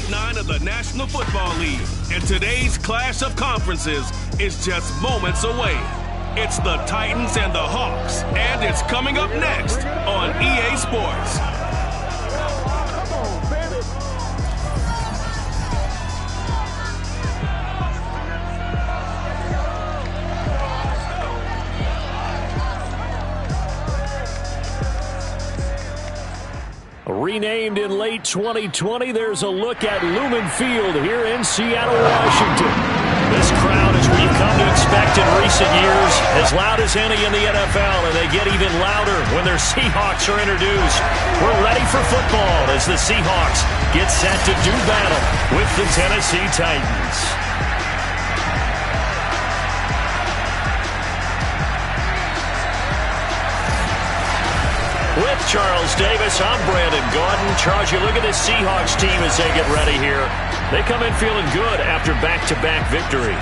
Week 9 of the National Football League, and today's clash of conferences is just moments away. It's the Titans and the Hawks, and it's coming up next on EA Sports. Renamed in late 2020, there's a look at Lumen Field here in Seattle, Washington. This crowd, as we've come to expect in recent years, as loud as any in the NFL, and they get even louder when their Seahawks are introduced. We're ready for football as the Seahawks get set to do battle with the Tennessee Titans. With Charles Davis, I'm Brandon Gaudin. Charles, you look at this Seahawks team as they get ready here. They come in feeling good after back-to-back victories.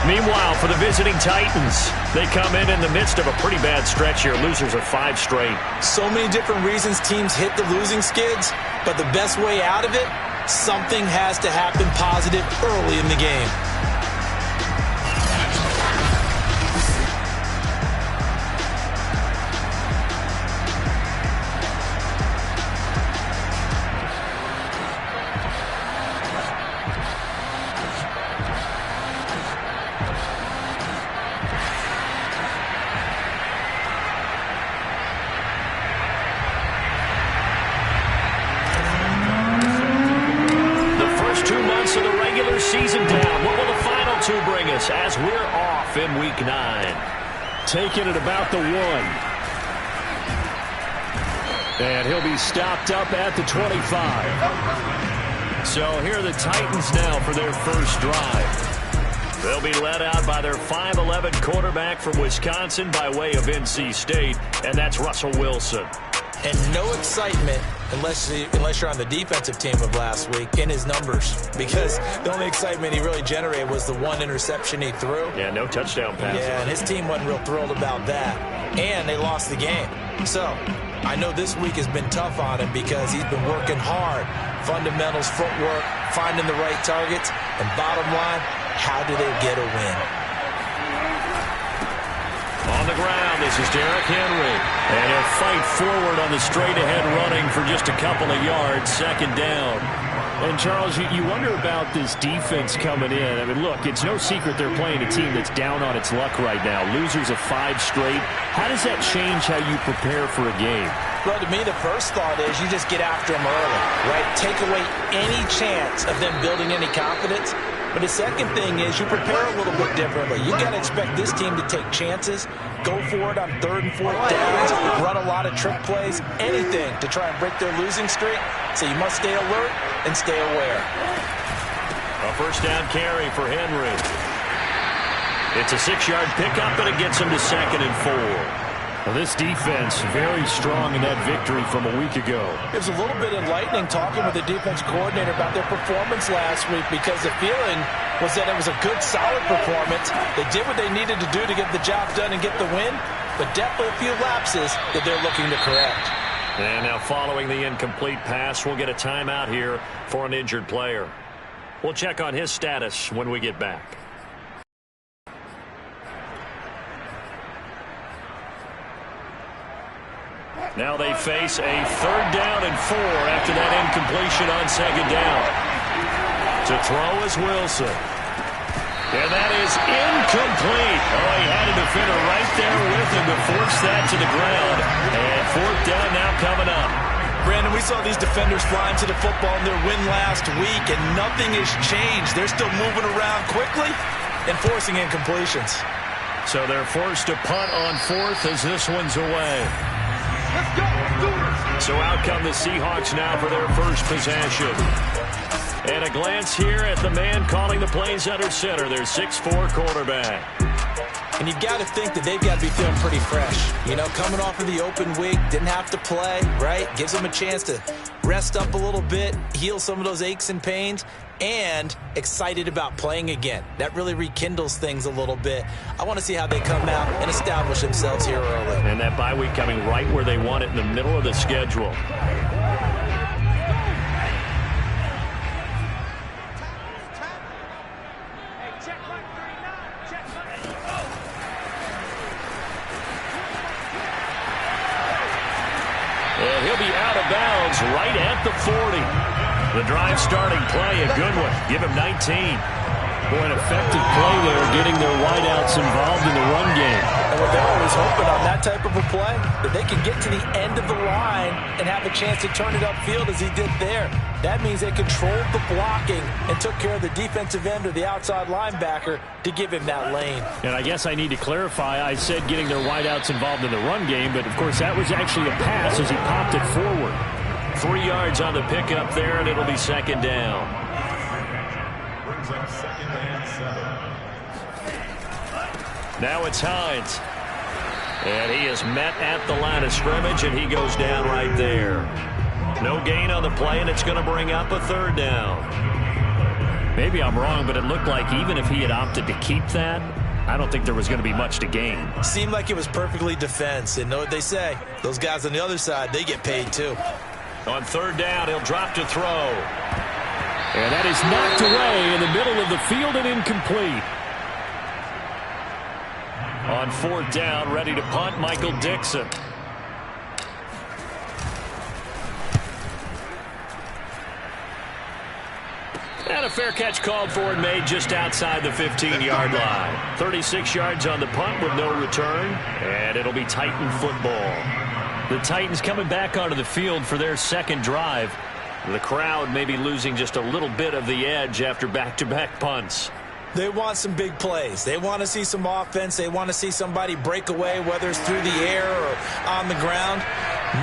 Meanwhile, for the visiting Titans, they come in the midst of a pretty bad stretch here. Losers of 5 straight. So many different reasons teams hit the losing skids, but the best way out of it, something has to happen positive early in the game. Season down. What will the final 2 bring us as we're off in Week 9? Taking it about the 1. And he'll be stopped up at the 25. So here are the Titans now for their first drive. They'll be led out by their 5'11" quarterback from Wisconsin by way of NC State, and that's Russell Wilson. And no excitement unless you're on the defensive team of last week in his numbers, because the only excitement he really generated was the 1 interception he threw. Yeah, no touchdown pass. Yeah, and his team wasn't real thrilled about that. And they lost the game. So I know this week has been tough on him because he's been working hard. Fundamentals, footwork, finding the right targets. And bottom line, how do they get a win? On the ground, this is Derrick Henry. And he'll fight forward on the straight-ahead running for just a couple of yards, second down. And, Charles, you wonder about this defense coming in. I mean, look, it's no secret they're playing a team that's down on its luck right now. Losers of 5 straight. How does that change how you prepare for a game? Well, to me, the first thought is you just get after them early, right? Take away any chance of them building any confidence. But the second thing is you prepare a little bit differently. You got to expect this team to take chances, go for it on 3rd and 4th downs, run a lot of trick plays, anything to try and break their losing streak. So you must stay alert and stay aware. A first down carry for Henry. It's a 6-yard pickup, and it gets him to 2nd and 4. Well, this defense very strong in that victory from a week ago. It was a little bit enlightening talking with the defense coordinator about their performance last week, because the feeling was that it was a good, solid performance. They did what they needed to do to get the job done and get the win, but definitely a few lapses that they're looking to correct. And now following the incomplete pass, we'll get a timeout here for an injured player. We'll check on his status when we get back. Now they face a 3rd down and 4 after that incompletion on 2nd down. To throw is Wilson. And that is incomplete. Oh, he had a defender right there with him to force that to the ground. And 4th down now coming up. Brandon, we saw these defenders flying to the football in their win last week, and nothing has changed. They're still moving around quickly and forcing incompletions. So they're forced to punt on 4th as this one's away. Let's go. Let's do this. So out come the Seahawks now for their first possession. And a glance here at the man calling the plays under center, their 6'4" quarterback. And you've got to think that they've got to be feeling pretty fresh. You know, coming off of the open week, didn't have to play, right? Gives them a chance to rest up a little bit, heal some of those aches and pains, and excited about playing again. That really rekindles things a little bit. I want to see how they come out and establish themselves here early. And that bye week coming right where they want it, in the middle of the schedule. will be out of bounds right at the 40. The drive starting play, a good one. Give him 19. Boy, an effective play there, getting their wideouts involved in the run game. And what they're always hoping on that type of a play, that they can get to the end of the line and have a chance to turn it upfield as he did there. That means they controlled the blocking and took care of the defensive end or the outside linebacker to give him that lane. And I guess I need to clarify, I said getting their wideouts involved in the run game, but of course that was actually a pass as he popped it forward. 3 yards on the pickup there, and it'll be second down. Now it's Hines. And he is met at the line of scrimmage, and he goes down right there. No gain on the play, and it's going to bring up a third down. Maybe I'm wrong, but it looked like even if he had opted to keep that, I don't think there was going to be much to gain. Seemed like it was perfectly defense. And know what they say? Those guys on the other side, they get paid too. On third down, he'll drop to throw. And that is knocked away in the middle of the field and incomplete. On fourth down, ready to punt, Michael Dixon. And a fair catch called for and made just outside the 15-yard line. 36 yards on the punt with no return, and it'll be Titan football. The Titans coming back onto the field for their second drive. The crowd may be losing just a little bit of the edge after back-to-back punts. They want some big plays. They want to see some offense. They want to see somebody break away, whether it's through the air or on the ground.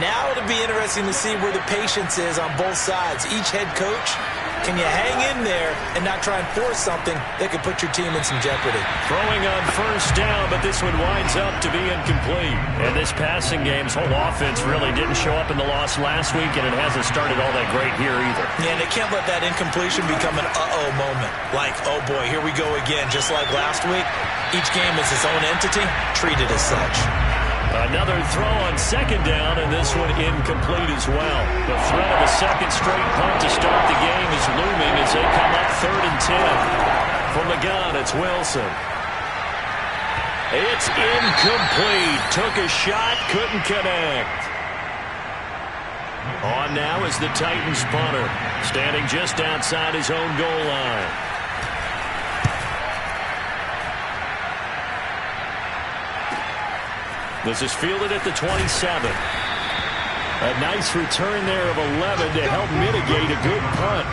Now it'll be interesting to see where the patience is on both sides. Each head coach, can you hang in there and not try and force something that could put your team in some jeopardy? Throwing on first down, but this one winds up to be incomplete. And this passing game's whole offense really didn't show up in the loss last week, and it hasn't started all that great here either. Yeah, and they can't let that incompletion become an uh-oh moment. Like, oh boy, here we go again, just like last week. Each game is its own entity, treat it as such. Another throw on second down, and this one incomplete as well. The threat of a second straight punt to start the game is looming as they come up 3rd and 10. From the gun, it's Wilson. It's incomplete. Took a shot, couldn't connect. On now is the Titans punter, standing just outside his own goal line. This is fielded at the 27. A nice return there of 11 to help mitigate a good punt.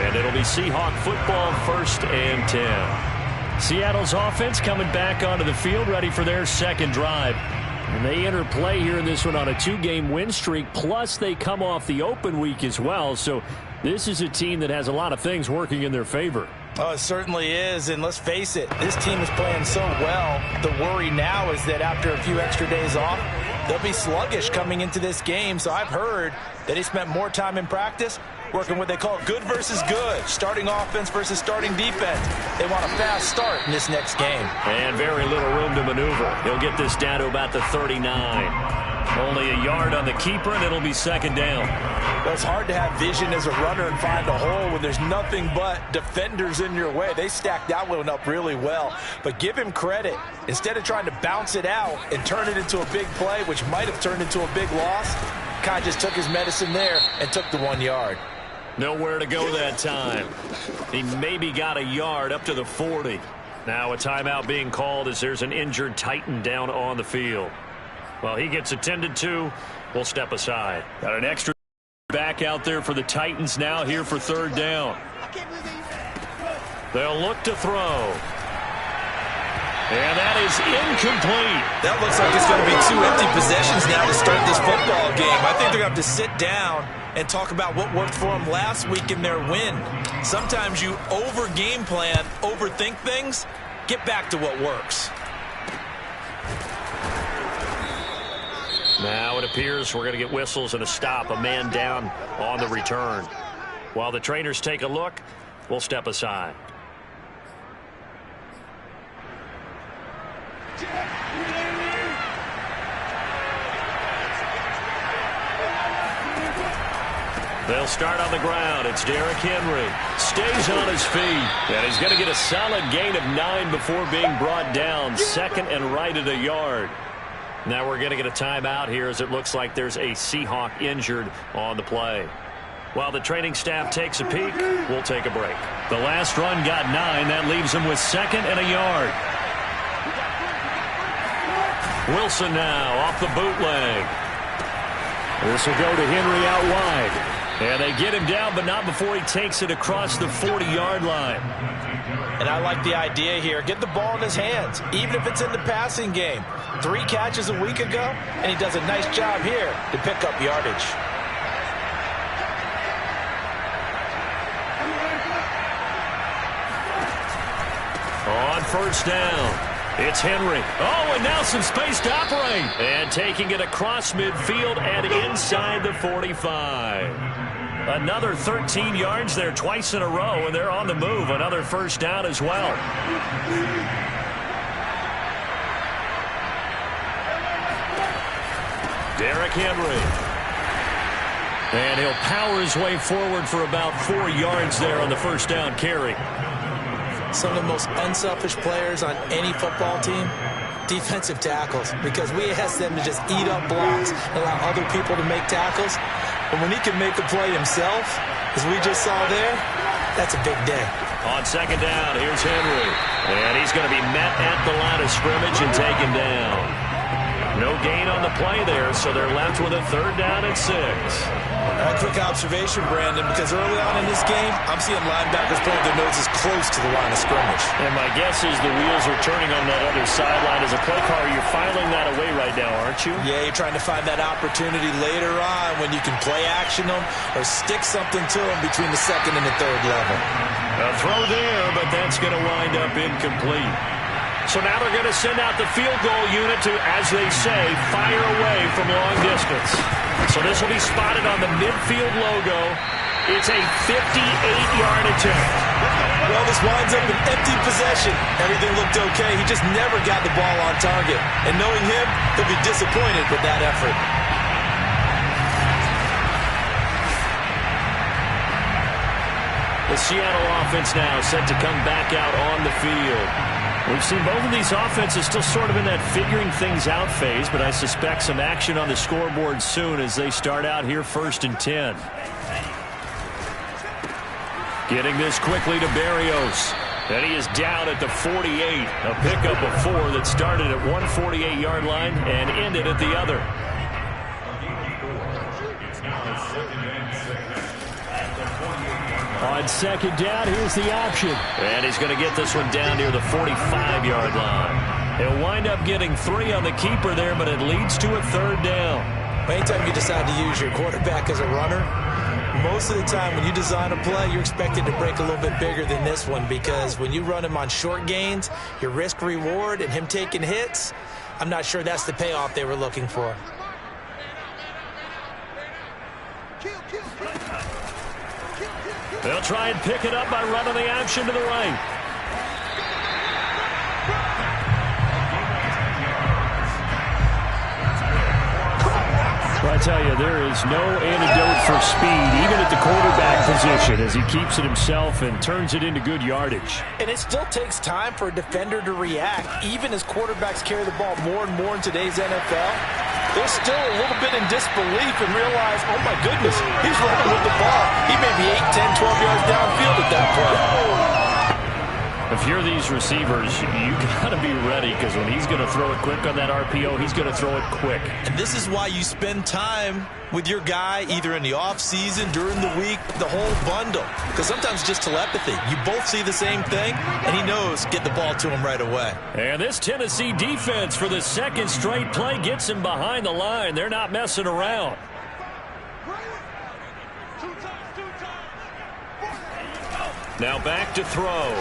And it'll be Seahawk football, 1st and 10. Seattle's offense coming back onto the field, ready for their second drive. And they enter play here in this one on a 2-game win streak, plus they come off the open week as well. So this is a team that has a lot of things working in their favor. Oh, it certainly is, and let's face it, this team is playing so well. The worry now is that after a few extra days off, they'll be sluggish coming into this game. So I've heard that they spent more time in practice working what they call good versus good, starting offense versus starting defense. They want a fast start in this next game. And very little room to maneuver. He'll get this down to about the 39. Only a yard on the keeper, and it'll be second down. Well, it's hard to have vision as a runner and find a hole when there's nothing but defenders in your way. They stacked that one up really well. But give him credit. Instead of trying to bounce it out and turn it into a big play, which might have turned into a big loss, Kai just took his medicine there and took the 1 yard. Nowhere to go that time. He maybe got a yard up to the 40. Now a timeout being called as there's an injured Titan down on the field. Well, he gets attended to. We'll step aside. Got an extra back out there for the Titans now here for third down. They'll look to throw. And that is incomplete. That looks like it's going to be 2 empty possessions now to start this football game. I think they're going to have to sit down and talk about what worked for them last week in their win. Sometimes you over-game plan, overthink things. Get back to what works. Now it appears we're going to get whistles and a stop. A man down on the return. While the trainers take a look, we'll step aside. They'll start on the ground. It's Derrick Henry. Stays on his feet. And he's going to get a solid gain of 9 before being brought down. Second and right at a yard. Now we're going to get a timeout here as it looks like there's a Seahawk injured on the play. While the training staff takes a peek, we'll take a break. The last run got 9. That leaves him with 2nd and a yard. Wilson now off the bootleg. This will go to Henry out wide. And they get him down, but not before he takes it across the 40-yard line. And I like the idea here. Get the ball in his hands, even if it's in the passing game. 3 catches a week ago, and he does a nice job here to pick up yardage. On first down, it's Henry. Oh, and now some space to operate. And taking it across midfield and inside the 45. Another 13 yards there twice in a row, and they're on the move. Another first down as well. Derrick Henry. And he'll power his way forward for about 4 yards there on the first down carry. Some of the most unselfish players on any football team, defensive tackles, because we ask them to just eat up blocks, allow other people to make tackles. But when he can make a play himself, as we just saw there, that's a big day. On second down, here's Henry. And he's going to be met at the line of scrimmage and taken down. No gain on the play there, so they're left with a 3rd down and 6. A quick observation, Brandon, because early on in this game, I'm seeing linebackers putting their noses close to the line of scrimmage. And my guess is the wheels are turning on that other sideline. As a play caller, you're filing that away right now, aren't you? Yeah, you're trying to find that opportunity later on when you can play action them or stick something to them between the 2nd and the 3rd level. A throw there, but that's going to wind up incomplete. So now they're going to send out the field goal unit to, as they say, fire away from long distance. So this will be spotted on the midfield logo. It's a 58-yard attempt. Well, this winds up an empty possession. Everything looked okay. He just never got the ball on target. And knowing him, he'll be disappointed with that effort. The Seattle offense now set to come back out on the field. We've seen both of these offenses still sort of in that figuring things out phase, but I suspect some action on the scoreboard soon as they start out here 1st and 10. Getting this quickly to Berrios. And he is down at the 48. A pickup of 4 that started at one 48-yard line and ended at the other. On second down, here's the option. And he's going to get this one down near the 45-yard line. He'll wind up getting 3 on the keeper there, but it leads to a 3rd down. Anytime you decide to use your quarterback as a runner, most of the time when you design a play, you're expected to break a little bit bigger than this one, because when you run him on short gains, your risk-reward and him taking hits, I'm not sure that's the payoff they were looking for. They'll try and pick it up by running the option to the right. I tell you, there is no antidote for speed, even at the quarterback position, as he keeps it himself and turns it into good yardage. And it still takes time for a defender to react, even as quarterbacks carry the ball more and more in today's NFL. They're still a little bit in disbelief and realize, oh my goodness, he's running with the ball. He may be 8, 10, 12 yards downfield at that point. If you're these receivers, you got to be ready, because when he's going to throw it quick on that RPO, he's going to throw it quick. And this is why you spend time with your guy, either in the offseason, during the week, the whole bundle. Because sometimes it's just telepathy. You both see the same thing, and he knows get the ball to him right away. And this Tennessee defense for the 2nd straight play gets him behind the line. They're not messing around. Now back to throw.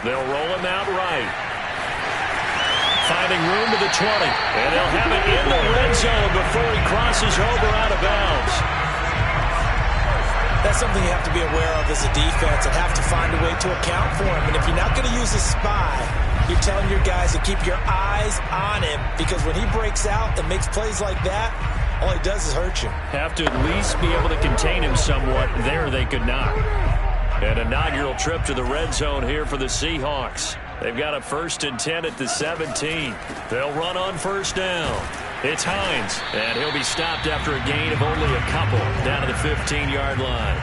They'll roll him out right. Finding room to the 20. And they'll have it in the red zone before he crosses over out of bounds. That's something you have to be aware of as a defense and have to find a way to account for him. And if you're not going to use a spy, you're telling your guys to keep your eyes on him, because when he breaks out and makes plays like that, all he does is hurt you. Have to at least be able to contain him somewhat. There they could not. An inaugural trip to the red zone here for the Seahawks. They've got a 1st and 10 at the 17. They'll run on 1st down. It's Hines, and he'll be stopped after a gain of only a couple down to the 15-yard line.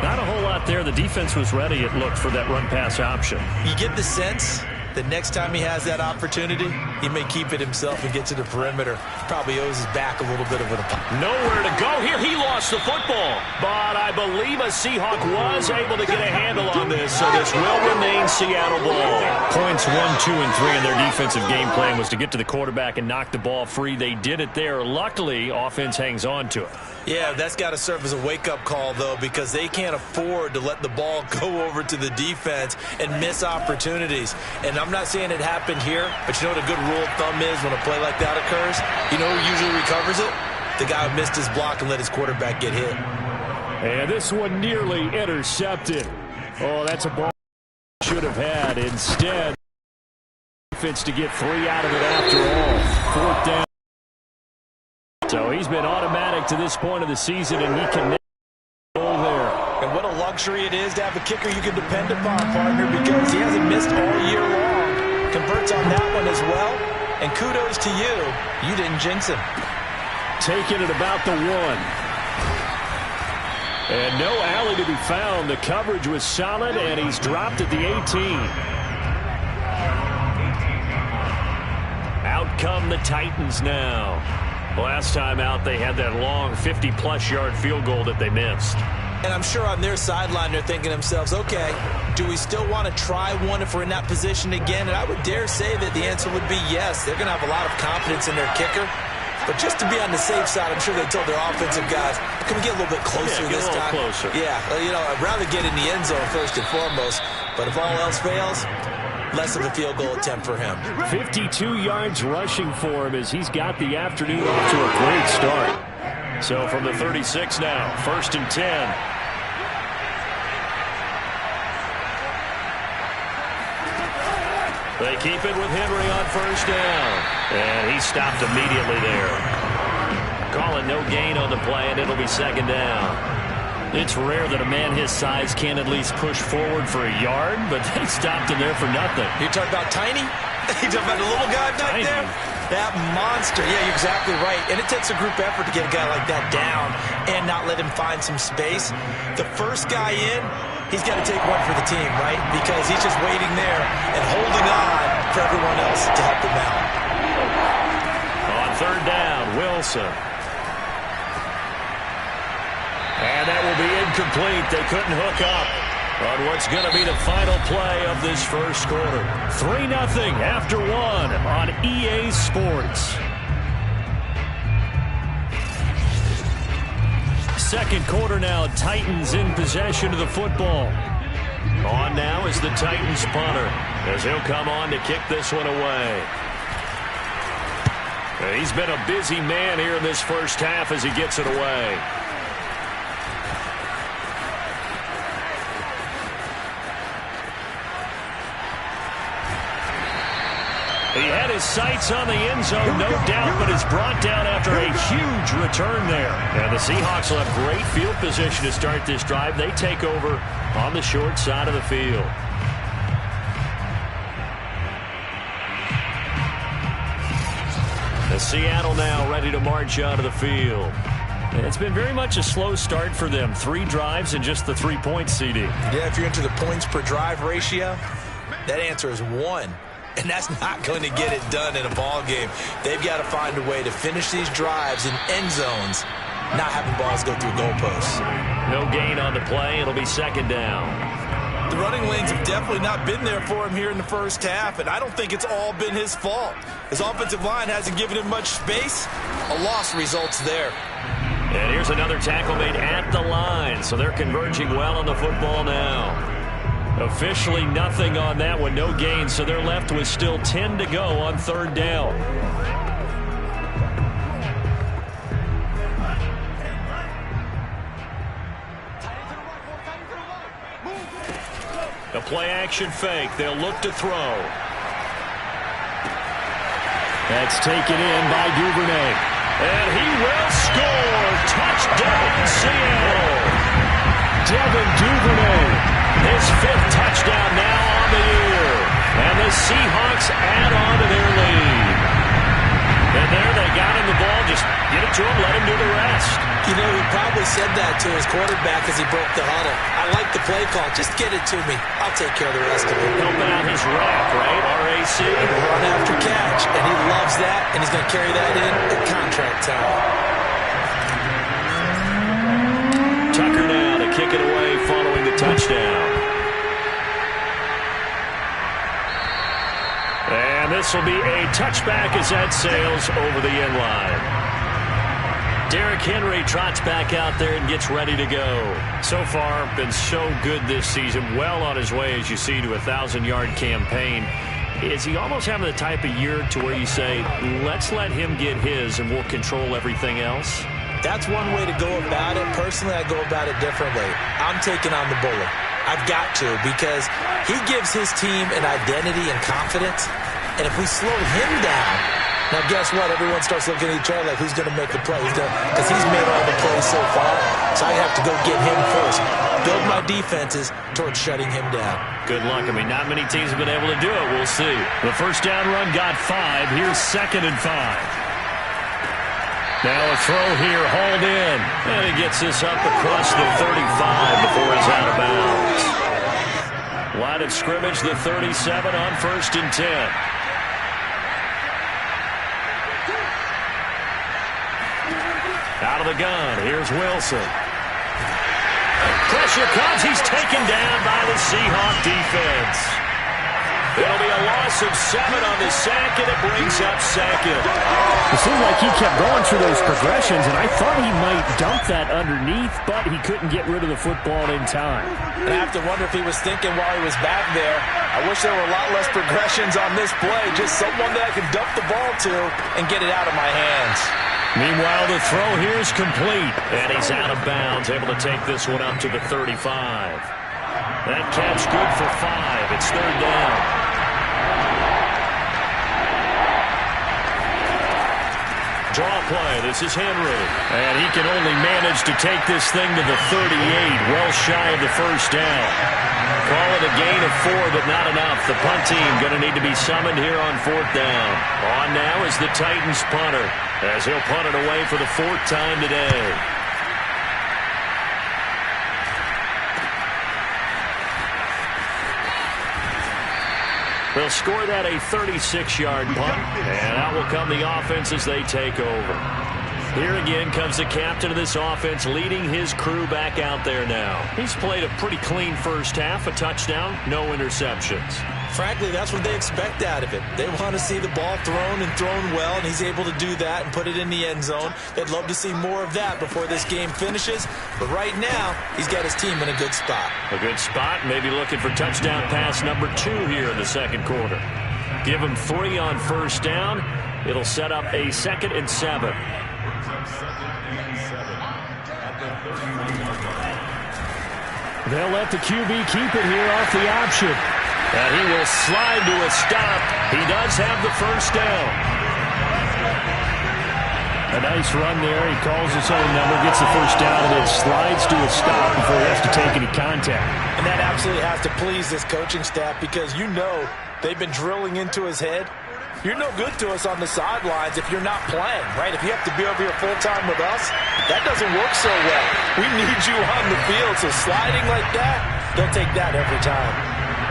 Not a whole lot there. The defense was ready, it looked, for that run-pass option. You get the sense that next time he has that opportunity, he may keep it himself and get to the perimeter. Probably owes his back a little bit of an apology. Nowhere to go here. He lost the football. But I believe a Seahawk was able to get a handle on this, so this will remain Seattle ball. Points 1, 2, and 3 in their defensive game plan was to get to the quarterback and knock the ball free. They did it there. Luckily, offense hangs on to it. Yeah, that's got to serve as a wake-up call, though, because they can't afford to let the ball go over to the defense and miss opportunities. And I'm not saying it happened here, but you know what a good rule of thumb is when a play like that occurs? You know who usually recovers it? The guy who missed his block and let his quarterback get hit. And this one nearly intercepted. Oh, that's a ball should have had. Instead, defense to get 3 out of it after all. 4th down. So he's been automatic to this point of the season, and he can goal there. And what a luxury it is to have a kicker you can depend upon, partner, because he hasn't missed all year long. Converts on that one as well. And kudos to you. You didn't jinx him. Taking it about the 1. And no alley to be found. The coverage was solid, and he's dropped at the 18. Out come the Titans now. Last time out, they had that long 50-plus yard field goal that they missed. And I'm sure on their sideline, they're thinking to themselves, okay, do we still want to try one if we're in that position again? And I would dare say that the answer would be yes. They're going to have a lot of confidence in their kicker. But just to be on the safe side, I'm sure they told their offensive guys, can we get a little bit closer this time? Closer. Yeah, you know, I'd rather get in the end zone first and foremost. But if all else fails, less of a field goal attempt for him. 52 yards rushing for him as he's got the afternoon off to a great start. So from the 36 now, 1st and 10. They keep it with Henry on 1st down. And he stopped immediately there. Calling no gain on the play, and it'll be 2nd down. It's rare that a man his size can at least push forward for a yard, but they stopped him there for nothing. You talking about tiny? You talking about the little guy back there? That monster. Yeah, you're exactly right. And it takes a group effort to get a guy like that down and not let him find some space. The first guy in, he's got to take one for the team, right? Because he's just waiting there and holding on for everyone else to help him out. On 3rd down, Wilson. And that will be incomplete. They couldn't hook up on what's going to be the final play of this first quarter. 3-0 after 1 on EA Sports. Second quarter now, Titans in possession of the football. On now is the Titans punter as he'll come on to kick this one away. And he's been a busy man here in this first half as he gets it away. He had his sights on the end zone, no doubt, but is brought down after a huge return there. And the Seahawks will have great field position to start this drive. They take over on the short side of the field. The Seattle now ready to march out of the field. And it's been very much a slow start for them. 3 drives and just the 3 points, CD. Yeah, if you're into the points per drive ratio, that answer is 1. And that's not going to get it done in a ball game. They've got to find a way to finish these drives in end zones, not having balls go through goalposts. No gain on the play. It'll be 2nd down. The running lanes have definitely not been there for him here in the first half, and I don't think it's all been his fault. His offensive line hasn't given him much space. A loss results there. And here's another tackle made at the line, so they're converging well on the football now. Officially nothing on that one, no gain, so they're left with still 10 to go on 3rd down. A play-action fake. They'll look to throw. That's taken in by Duvernay. And he will score. Touchdown, Seattle. Devin Duvernay. His 5th touchdown now on the year. the Seahawks add on to their lead. And there they got him the ball. Just get it to him, let him do the rest. You know, he probably said that to his quarterback as he broke the huddle. I like the play call. Just get it to me. I'll take care of the rest of it. Helping out his rack, right? RAC. Run after catch. And he loves that, and he's going to carry that in at contract time. Tucker now to kick it away following the touchdown. And this will be a touchback as that sails over the end line. Derrick Henry trots back out there and gets ready to go. So far, been so good this season. Well on his way, as you see, to a 1,000-yard campaign. Is he almost having the type of year to where you say, let's let him get his and we'll control everything else? That's one way to go about it. Personally, I go about it differently. I'm taking on the bullet. I've got to, because he gives his team an identity and confidence. And if we slow him down, now guess what? Everyone starts looking at each other like, who's going to make the play? Because he's made all the plays so far. So I have to go get him first. Build my defenses towards shutting him down. Good luck. I mean, not many teams have been able to do it. We'll see. The first down run got 5. Here's 2nd and 5. Now a throw here, hauled in. And he gets this up across the 35 before he's out of bounds. Line of scrimmage, the 37 on 1st and 10. Out of the gun, here's Wilson. Pressure comes, he's taken down by the Seahawk defense. It'll be a loss of 7 on the sack, and it brings up 2nd. It seemed like he kept going through those progressions, and I thought he might dump that underneath, but he couldn't get rid of the football in time. And I have to wonder if he was thinking while he was back there, I wish there were a lot less progressions on this play, just someone that I can dump the ball to and get it out of my hands. Meanwhile, the throw here is complete, and he's out of bounds, able to take this one up to the 35. That catch good for 5. It's 3rd down. Draw play. This is Henry. And he can only manage to take this thing to the 38, well shy of the first down. Call it a gain of 4, but not enough. The punt team going to need to be summoned here on 4th down. On now is the Titans punter, as he'll punt it away for the 4th time today. They'll score that a 36-yard punt, and out will come the offense as they take over. Here again comes the captain of this offense, leading his crew back out there now. He's played a pretty clean first half, a touchdown, no interceptions. Frankly, that's what they expect out of it. They want to see the ball thrown and thrown well, and he's able to do that and put it in the end zone. They'd love to see more of that before this game finishes, but right now, he's got his team in a good spot. A good spot, maybe looking for touchdown pass number 2 here in the 2nd quarter. Give him 3 on 1st down. It'll set up a 2nd and 7. They'll let the QB keep it here off the option. And he will slide to a stop. He does have the first down. A nice run there. He calls his own number, gets the first down, and then slides to a stop before he has to take any contact. And that absolutely has to please this coaching staff, because you know they've been drilling into his head. You're no good to us on the sidelines if you're not playing, right? If you have to be over here full-time with us, that doesn't work so well. We need you on the field, so sliding like that, they'll take that every time.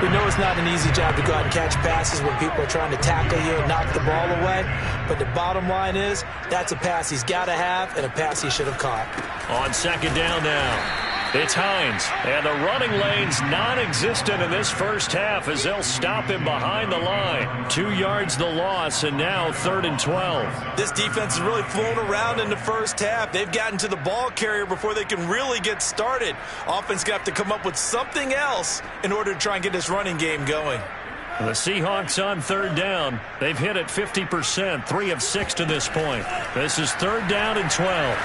We know it's not an easy job to go out and catch passes when people are trying to tackle you and knock the ball away, but the bottom line is that's a pass he's got to have and a pass he should have caught. On 2nd down now. It's Hines, and the running lane's non-existent in this first half as they'll stop him behind the line. 2 yards the loss, and now 3rd and 12. This defense has really flown around in the first half. They've gotten to the ball carrier before they can really get started. Offense got to come up with something else in order to try and get this running game going. The Seahawks on 3rd down. They've hit it 50%, 3 of 6 to this point. This is 3rd down and 12.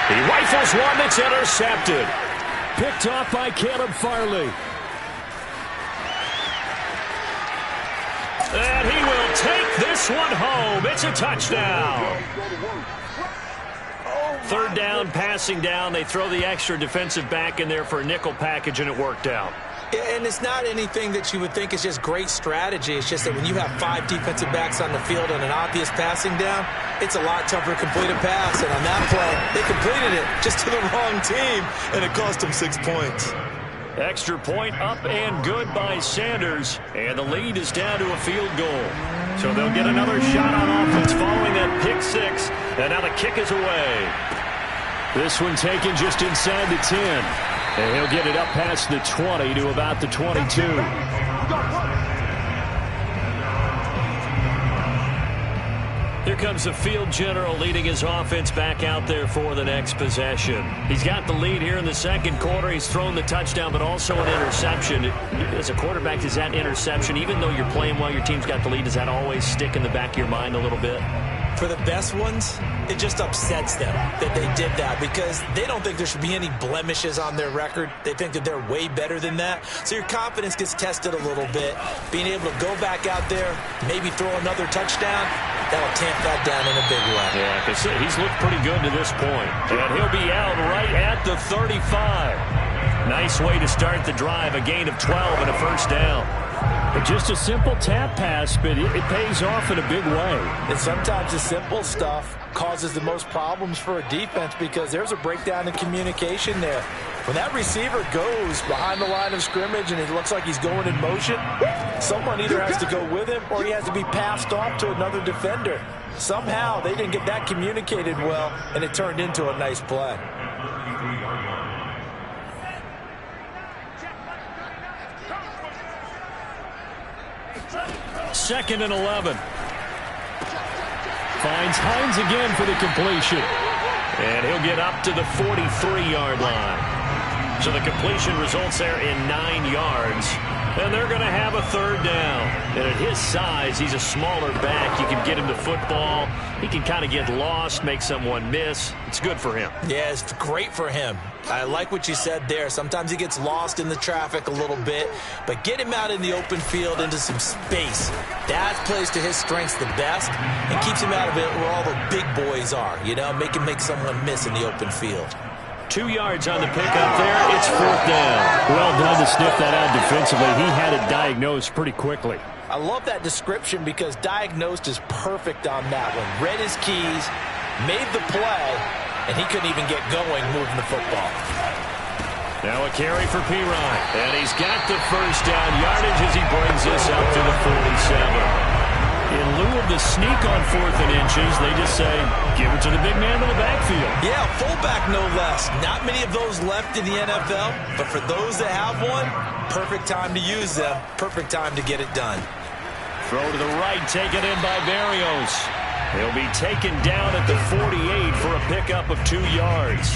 He rifles one that's intercepted. Picked off by Caleb Farley. And he will take this one home. It's a touchdown. 3rd down, passing down. They throw the extra defensive back in there for a nickel package, and it worked out. Yeah, and it's not anything that you would think is just great strategy. It's just that when you have 5 defensive backs on the field and an obvious passing down, it's a lot tougher to complete a pass. And on that play, they completed it just to the wrong team, and it cost them 6 points. Extra point up and good by Sanders. And the lead is down to a field goal. So they'll get another shot on offense following that pick 6. And now the kick is away. This one taken just inside the 10. And he'll get it up past the 20 to about the 22. Here comes the field general leading his offense back out there for the next possession. He's got the lead here in the second quarter. He's thrown the touchdown, but also an interception. As a quarterback, is that interception, even though you're playing well, your team's got the lead, does that always stick in the back of your mind a little bit? For the best ones, it just upsets them that they did that because they don't think there should be any blemishes on their record. They think that they're way better than that. So your confidence gets tested a little bit. Being able to go back out there, maybe throw another touchdown, that'll tamp that down in a big way. Yeah, because he's looked pretty good to this point. And he'll be out right at the 35. Nice way to start the drive, a gain of 12 and a first down. Just a simple tap pass, but it pays off in a big way. And sometimes the simple stuff causes the most problems for a defense because there's a breakdown in communication there. When that receiver goes behind the line of scrimmage and it looks like he's going in motion, someone either has to go with him or he has to be passed off to another defender. Somehow they didn't get that communicated well, and it turned into a nice play. Second and 11. Finds Hines again for the completion. And he'll get up to the 43-yard line. So the completion results there in 9 yards. And they're going to have a third down. And at his size, he's a smaller back. You can get him to football. He can kind of get lost, make someone miss. It's good for him. Yeah, it's great for him. I like what you said there. Sometimes he gets lost in the traffic a little bit, but get him out in the open field into some space. That plays to his strengths the best and keeps him out of it where all the big boys are, you know, make him make someone miss in the open field. 2 yards on the pickup there. It's fourth down. Well done to sniff that out defensively. He had it diagnosed pretty quickly. I love that description because diagnosed is perfect on that one. Read his keys, made the play, and he couldn't even get going moving the football. Now a carry for P-Ryan. And he's got the first down yardage as he brings this up to the 47. In lieu of the sneak on 4th and inches, they just say, give it to the big man in the backfield. Yeah, fullback no less. Not many of those left in the NFL, but for those that have one, perfect time to use them. Perfect time to get it done. Throw to the right, taken in by Barrios. He'll be taken down at the 48 for a pickup of 2 yards.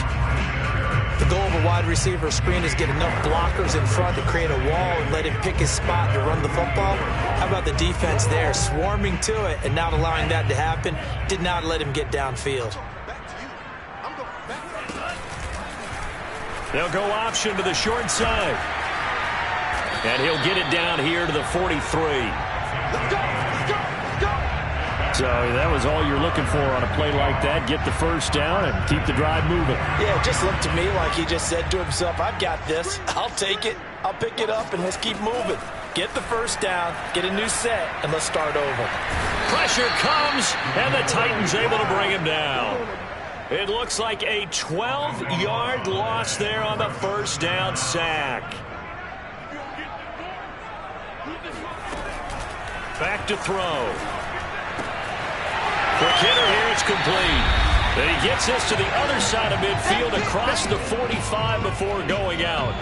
The goal of a wide receiver screen is get enough blockers in front to create a wall and let him pick his spot to run the football. How about the defense there, swarming to it and not allowing that to happen? Did not let him get downfield. They'll go option to the short side. And he'll get it down here to the 43. Let's go! Let's go! Let's go! So that was all you're looking for on a play like that. Get the first down and keep the drive moving. Yeah, it just looked to me like he just said to himself, I've got this. I'll take it. I'll pick it up, and let's keep moving. Get the first down, get a new set, and let's start over. Pressure comes, and the Titans able to bring him down. It looks like a 12-yard loss there on the first down sack. Back to throw. Quick hitter here, it's complete. And he gets this to the other side of midfield across the 45 before going out.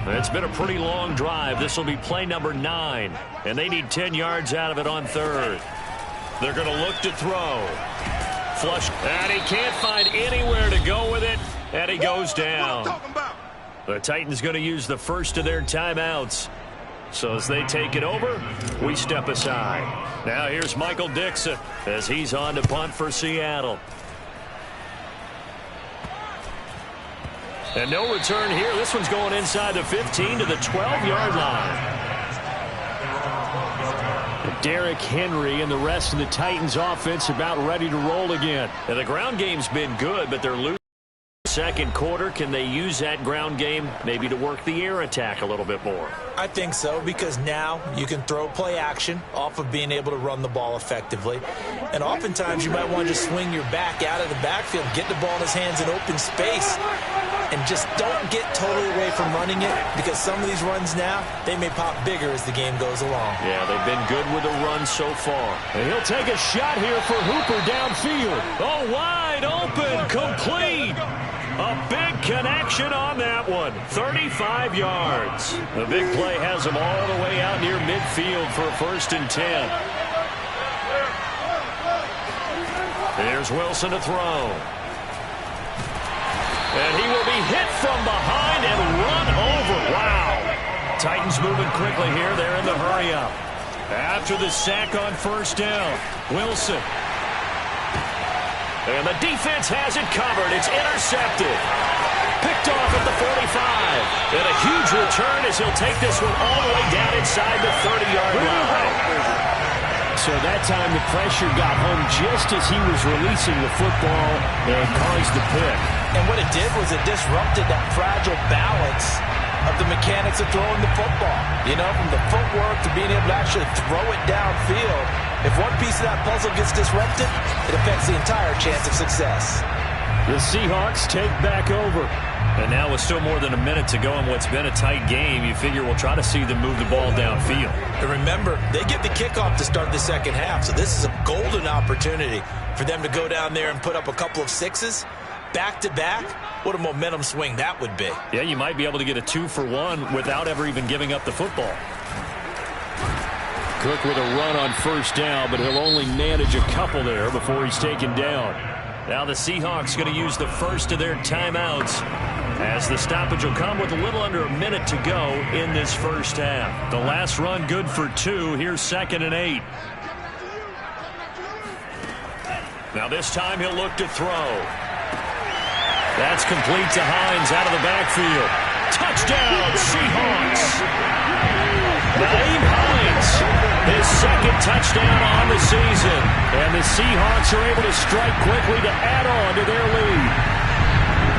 It's been a pretty long drive. This will be play number 9, and they need 10 yards out of it on third. They're going to look to throw. Flush, and he can't find anywhere to go with it, and he goes down. The Titans going to use the first of their timeouts. So as they take it over, we step aside. Now here's Michael Dixon as he's on to punt for Seattle. And no return here. This one's going inside the 15 to the 12-yard line. Derrick Henry and the rest of the Titans offense about ready to roll again. And the ground game's been good, but they're losing second quarter. Can they use that ground game maybe to work the air attack a little bit more? I think so, because now you can throw play action off of being able to run the ball effectively. And oftentimes you might want to just swing your back out of the backfield, get the ball in his hands in open space, and just don't get totally away from running it, because some of these runs now, they may pop bigger as the game goes along. Yeah, they've been good with the run so far. And he'll take a shot here for Hooper downfield. Oh, wide open, complete. A big connection on that one. 35 yards. The big play has him all the way out near midfield for a 1st and 10. Here's Wilson to throw. And he will be hit from behind and run over. Wow. Titans moving quickly here. They're in the hurry up. After the sack on 1st down, Wilson. And the defense has it covered. It's intercepted. Picked off at the 45. And a huge return as he'll take this one all the way down inside the 30-yard line. So that time the pressure got home just as he was releasing the football and caused the pick. And what it did was it disrupted that fragile balance of the mechanics of throwing the football. You know, from the footwork to being able to actually throw it downfield. If one piece of that puzzle gets disrupted, it affects the entire chance of success. The Seahawks take back over. And now with still more than a minute to go in what's been a tight game, you figure we'll try to see them move the ball downfield. And remember, they get the kickoff to start the second half, so this is a golden opportunity for them to go down there and put up a couple of sixes. Back-to-back, what a momentum swing that would be. Yeah, you might be able to get a 2-for-1 without ever even giving up the football. Cook with a run on 1st down, but he'll only manage a couple there before he's taken down. Now the Seahawks going to use the first of their timeouts as the stoppage will come with a little under a minute to go in this first half. The last run good for 2. Here's 2nd and 8. Now this time he'll look to throw. That's complete to Hines out of the backfield. Touchdown, Seahawks. Naeem Hines, his 2nd touchdown on the season. And the Seahawks are able to strike quickly to add on to their lead.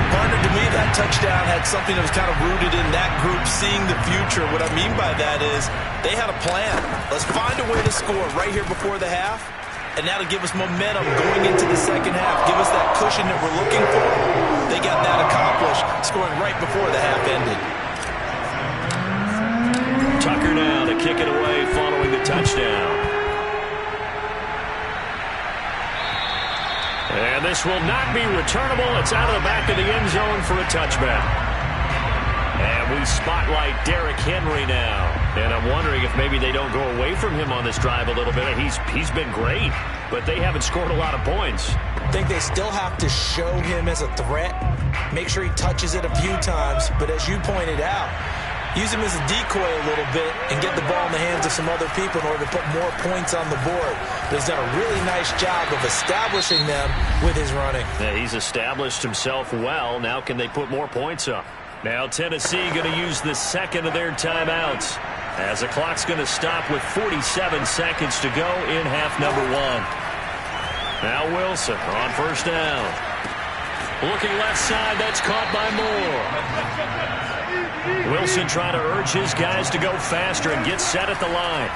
Partner, to me, that touchdown had something that was kind of rooted in that group seeing the future. What I mean by that is they had a plan. Let's find a way to score right here before the half. And that'll give us momentum going into the second half. Give us that cushion that we're looking for. They got that accomplished, scoring right before the half ended. Tucker now to kick it away following the touchdown. And this will not be returnable. It's out of the back of the end zone for a touchback. And we spotlight Derrick Henry now. And I'm wondering if maybe they don't go away from him on this drive a little bit. He's been great, but they haven't scored a lot of points. I think they still have to show him as a threat. Make sure he touches it a few times. But as you pointed out, use him as a decoy a little bit and get the ball in the hands of some other people in order to put more points on the board. But he's done a really nice job of establishing them with his running. Yeah, he's established himself well. Now can they put more points up? Now Tennessee going to use the 2nd of their timeouts as the clock's going to stop with 47 seconds to go in half number 1. Now Wilson on 1st down. Looking left side, that's caught by Moore. Wilson trying to urge his guys to go faster and get set at the line.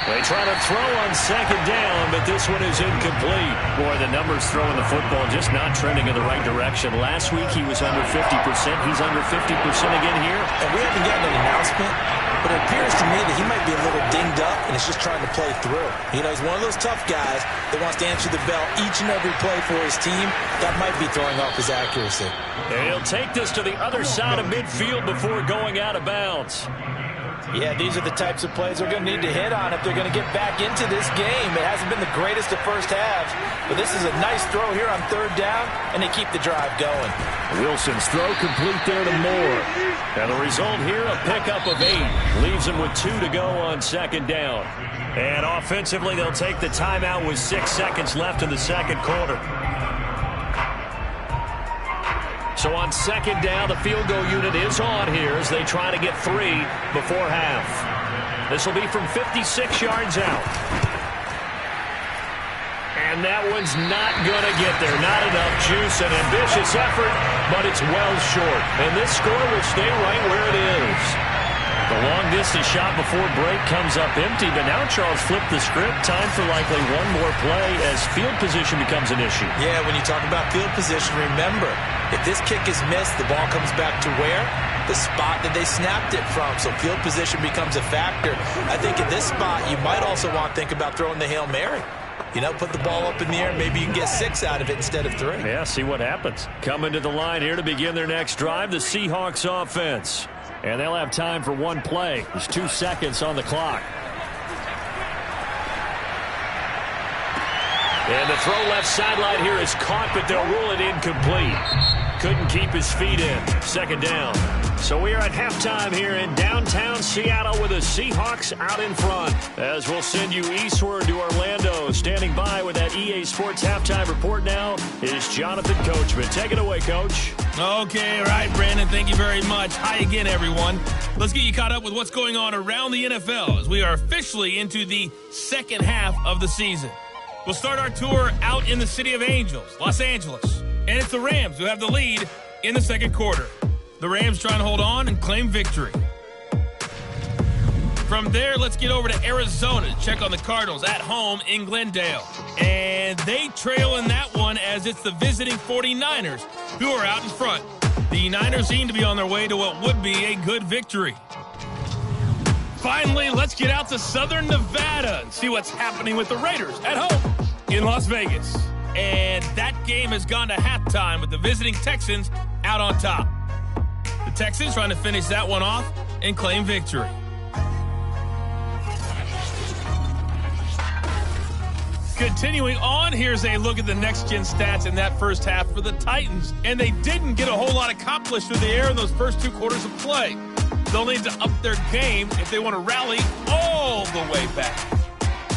They try to throw on 2nd down, but this one is incomplete. Boy, the numbers throwing the football just not trending in the right direction. Last week he was under 50%. He's under 50% again here. And we haven't gotten an announcement, but it appears to me that he might be a little dinged up and is just trying to play through. You know, he's one of those tough guys that wants to answer the bell each and every play for his team. That might be throwing off his accuracy. And he'll take this to the other side of midfield before going out of bounds. Yeah, these are the types of plays they're going to need to hit on if they're going to get back into this game. It hasn't been the greatest of first halves, but this is a nice throw here on 3rd down, and they keep the drive going. Wilson's throw complete there to Moore. And the result here, a pickup of 8. Leaves him with 2 to go on 2nd down. And offensively, they'll take the timeout with 6 seconds left in the second quarter. So on 2nd down, the field goal unit is on here as they try to get 3 before half. This will be from 56 yards out. And that one's not going to get there. Not enough juice. An ambitious effort, but it's well short. And this score will stay right where it is. The long-distance shot before break comes up empty, but now Charles flipped the script. Time for likely one more play as field position becomes an issue. Yeah, when you talk about field position, remember, if this kick is missed, the ball comes back to where? The spot that they snapped it from. So field position becomes a factor. I think in this spot, you might also want to think about throwing the Hail Mary. You know, put the ball up in the air, maybe you can get 6 out of it instead of 3. Yeah, see what happens. Coming to the line here to begin their next drive, the Seahawks offense. And they'll have time for one play. There's 2 seconds on the clock. And the throw left sideline here is caught, but they'll rule it incomplete. Couldn't keep his feet in. 2nd down. So we are at halftime here in downtown Seattle with the Seahawks out in front. As we'll send you eastward to Orlando. Standing by with that EA Sports halftime report now is Jonathan Coachman. Take it away, Coach. Okay, all right, Brandon, thank you very much. Hi again, everyone. Let's get you caught up with what's going on around the NFL as we are officially into the second half of the season. We'll start our tour out in the City of Angels, Los Angeles. And it's the Rams who have the lead in the second quarter. The Rams trying to hold on and claim victory. From there, let's get over to Arizona to check on the Cardinals at home in Glendale. And they trail in that one as it's the visiting 49ers who are out in front. The Niners seem to be on their way to what would be a good victory. Finally, let's get out to Southern Nevada and see what's happening with the Raiders at home in Las Vegas. And that game has gone to halftime with the visiting Texans out on top. The Texans trying to finish that one off and claim victory. Continuing on, here's a look at the next-gen stats in that first half for the Titans. And they didn't get a whole lot accomplished through the air in those first 2 quarters of play. They'll need to up their game if they want to rally all the way back.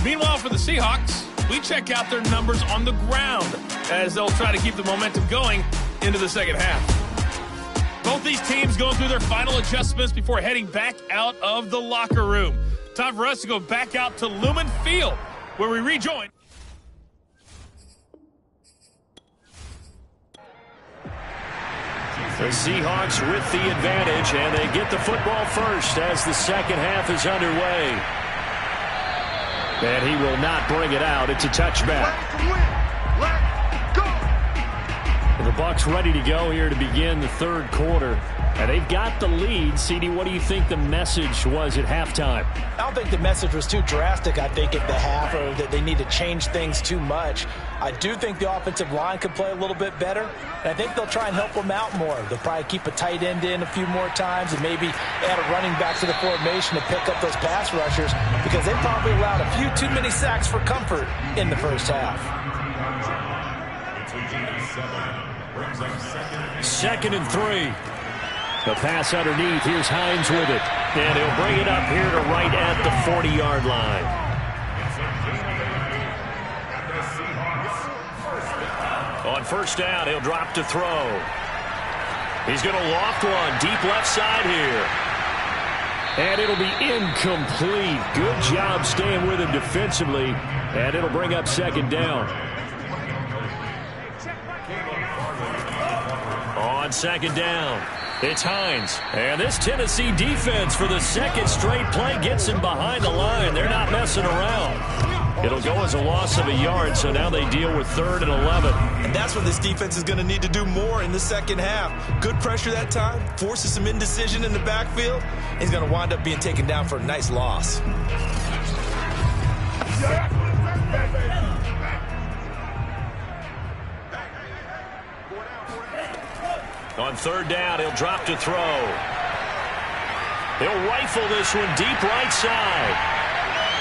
Meanwhile, for the Seahawks, we check out their numbers on the ground as they'll try to keep the momentum going into the second half. Both these teams going through their final adjustments before heading back out of the locker room. Time for us to go back out to Lumen Field, where we rejoin. The Seahawks with the advantage, and they get the football first as the second half is underway. And he will not bring it out. It's a touchback. The Bucs ready to go here to begin the third quarter. And they've got the lead. CD, what do you think the message was at halftime? I don't think the message was too drastic, I think, at the half, or that they need to change things too much. I do think the offensive line could play a little bit better, and I think they'll try and help them out more. They'll probably keep a tight end in a few more times and maybe add a running back to the formation to pick up those pass rushers, because they probably allowed a few too many sacks for comfort in the first half. 2nd and 3. The pass underneath. Here's Hines with it. And he'll bring it up here to right at the 40-yard line. On first down, he'll drop to throw. He's going to loft one deep left side here. And it'll be incomplete. Good job staying with him defensively. And it'll bring up 2nd down. On 2nd down, it's Hines. And this Tennessee defense for the second straight play gets him behind the line. They're not messing around. It'll go as a loss of a yard, so now they deal with 3rd and 11. And that's what this defense is going to need to do more in the second half. Good pressure that time, forces some indecision in the backfield. He's going to wind up being taken down for a nice loss. On 3rd down, he'll drop to throw. He'll rifle this one deep right side.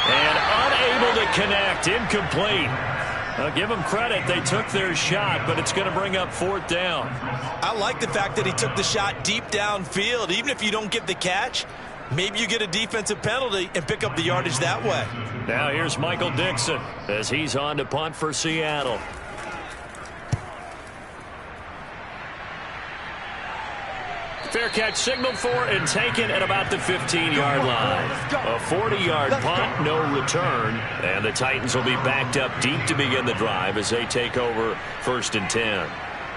And unable to connect. Incomplete. I'll give them credit. They took their shot, but it's going to bring up 4th down. I like the fact that he took the shot deep downfield. Even if you don't get the catch, maybe you get a defensive penalty and pick up the yardage that way. Now here's Michael Dixon as he's on to punt for Seattle. Fair catch signaled for and taken at about the 15-yard line. A 40-yard punt, no return. And the Titans will be backed up deep to begin the drive as they take over 1st and 10.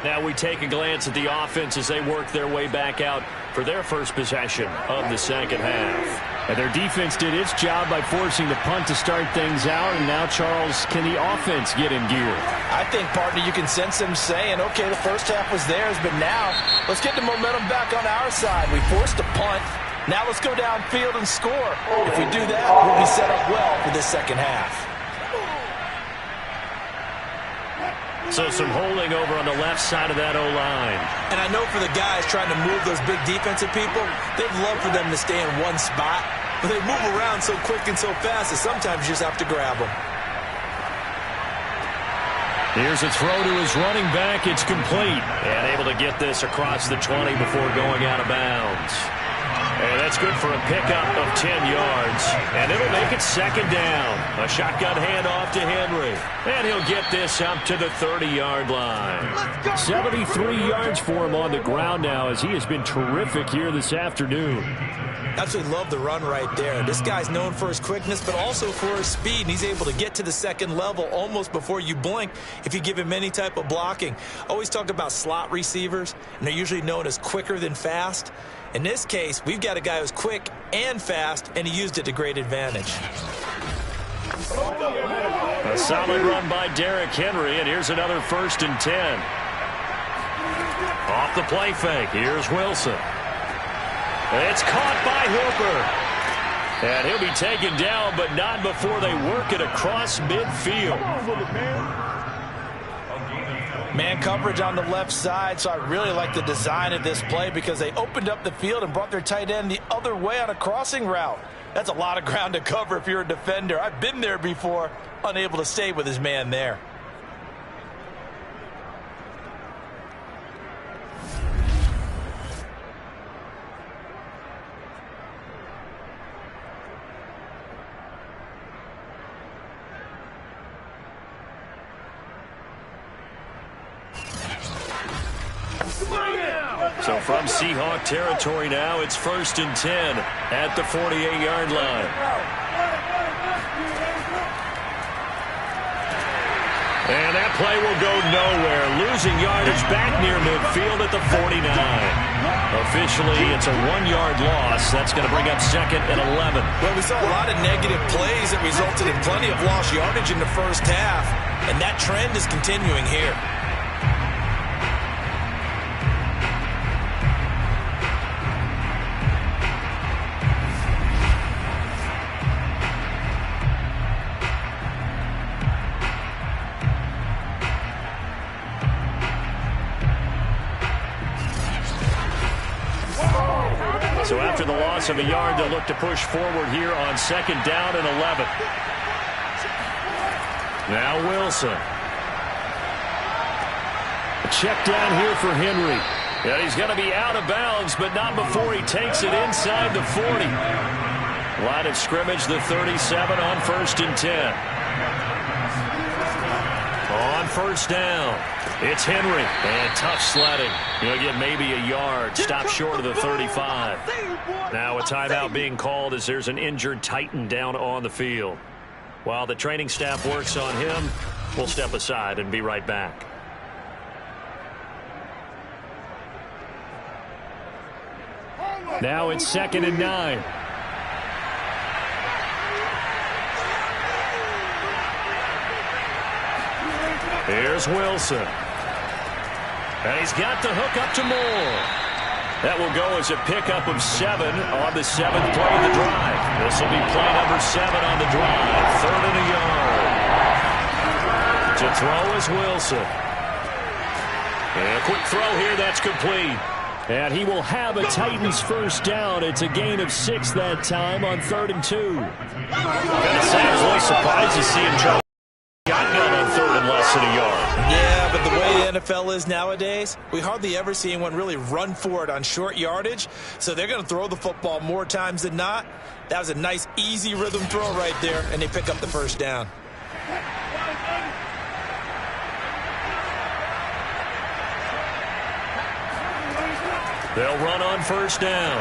Now we take a glance at the offense as they work their way back out for their first possession of the second half. And their defense did its job by forcing the punt to start things out. And now, Charles, can the offense get in gear? I think, partner, you can sense them saying, okay, the first half was theirs, but now let's get the momentum back on our side. We forced a punt. Now let's go downfield and score. If we do that, we'll be set up well for this second half. So some holding over on the left side of that O-line. And I know for the guys trying to move those big defensive people, they'd love for them to stay in one spot. But they move around so quick and so fast that sometimes you just have to grab them. Here's a throw to his running back. It's complete. And able to get this across the 20 before going out of bounds. And that's good for a pickup of 10 yards. And it'll make it second down. A shotgun handoff to Henry. And he'll get this up to the 30-yard line. 73 yards for him on the ground now as he has been terrific here this afternoon. Absolutely love the run right there. This guy's known for his quickness, but also for his speed. And he's able to get to the second level almost before you blink if you give him any type of blocking. Always talk about slot receivers, and they're usually known as quicker than fast. In this case, we've got a guy who's quick and fast, and he used it to great advantage. A solid run by Derrick Henry, and here's another 1st and 10. Off the play fake, here's Wilson. It's caught by Hooper. And he'll be taken down, but not before they work it across midfield. Man coverage on the left side, so I really like the design of this play because they opened up the field and brought their tight end the other way on a crossing route. That's a lot of ground to cover if you're a defender. I've been there before, unable to stay with his man there. So from Seahawk territory now, it's 1st and 10 at the 48-yard line. And that play will go nowhere. Losing yardage back near midfield at the 49. Officially, it's a 1-yard loss. That's going to bring up 2nd and 11. Well, we saw a lot of negative plays that resulted in plenty of lost yardage in the first half. And that trend is continuing here. So after the loss of a yard, they'll look to push forward here on 2nd down and 11. Now Wilson. A check down here for Henry. And he's going to be out of bounds, but not before he takes it inside the 40. Line of scrimmage, the 37 on 1st and 10. On 1st down, it's Henry. And tough sledding. He'll get maybe a yard. Stop short of the 35. Now a timeout being called as there's an injured Titan down on the field. While the training staff works on him, we'll step aside and be right back. Now it's 2nd and 9. Here's Wilson. And he's got the hook up to Moore. That will go as a pickup of 7 on the 7th play of the drive. This will be play number 7 on the drive. 3rd and a yard. To throw is Wilson. And a quick throw here, that's complete. And he will have a Titans first down. It's a gain of 6 that time on 3rd and 2. Gotta say, I was a little surprised to see him try shotgun on 3rd and less than a yard. Yeah, but the way the NFL is nowadays, we hardly ever see anyone really run for it on short yardage. So they're going to throw the football more times than not. That was a nice, easy rhythm throw right there, and they pick up the first down. They'll run on first down.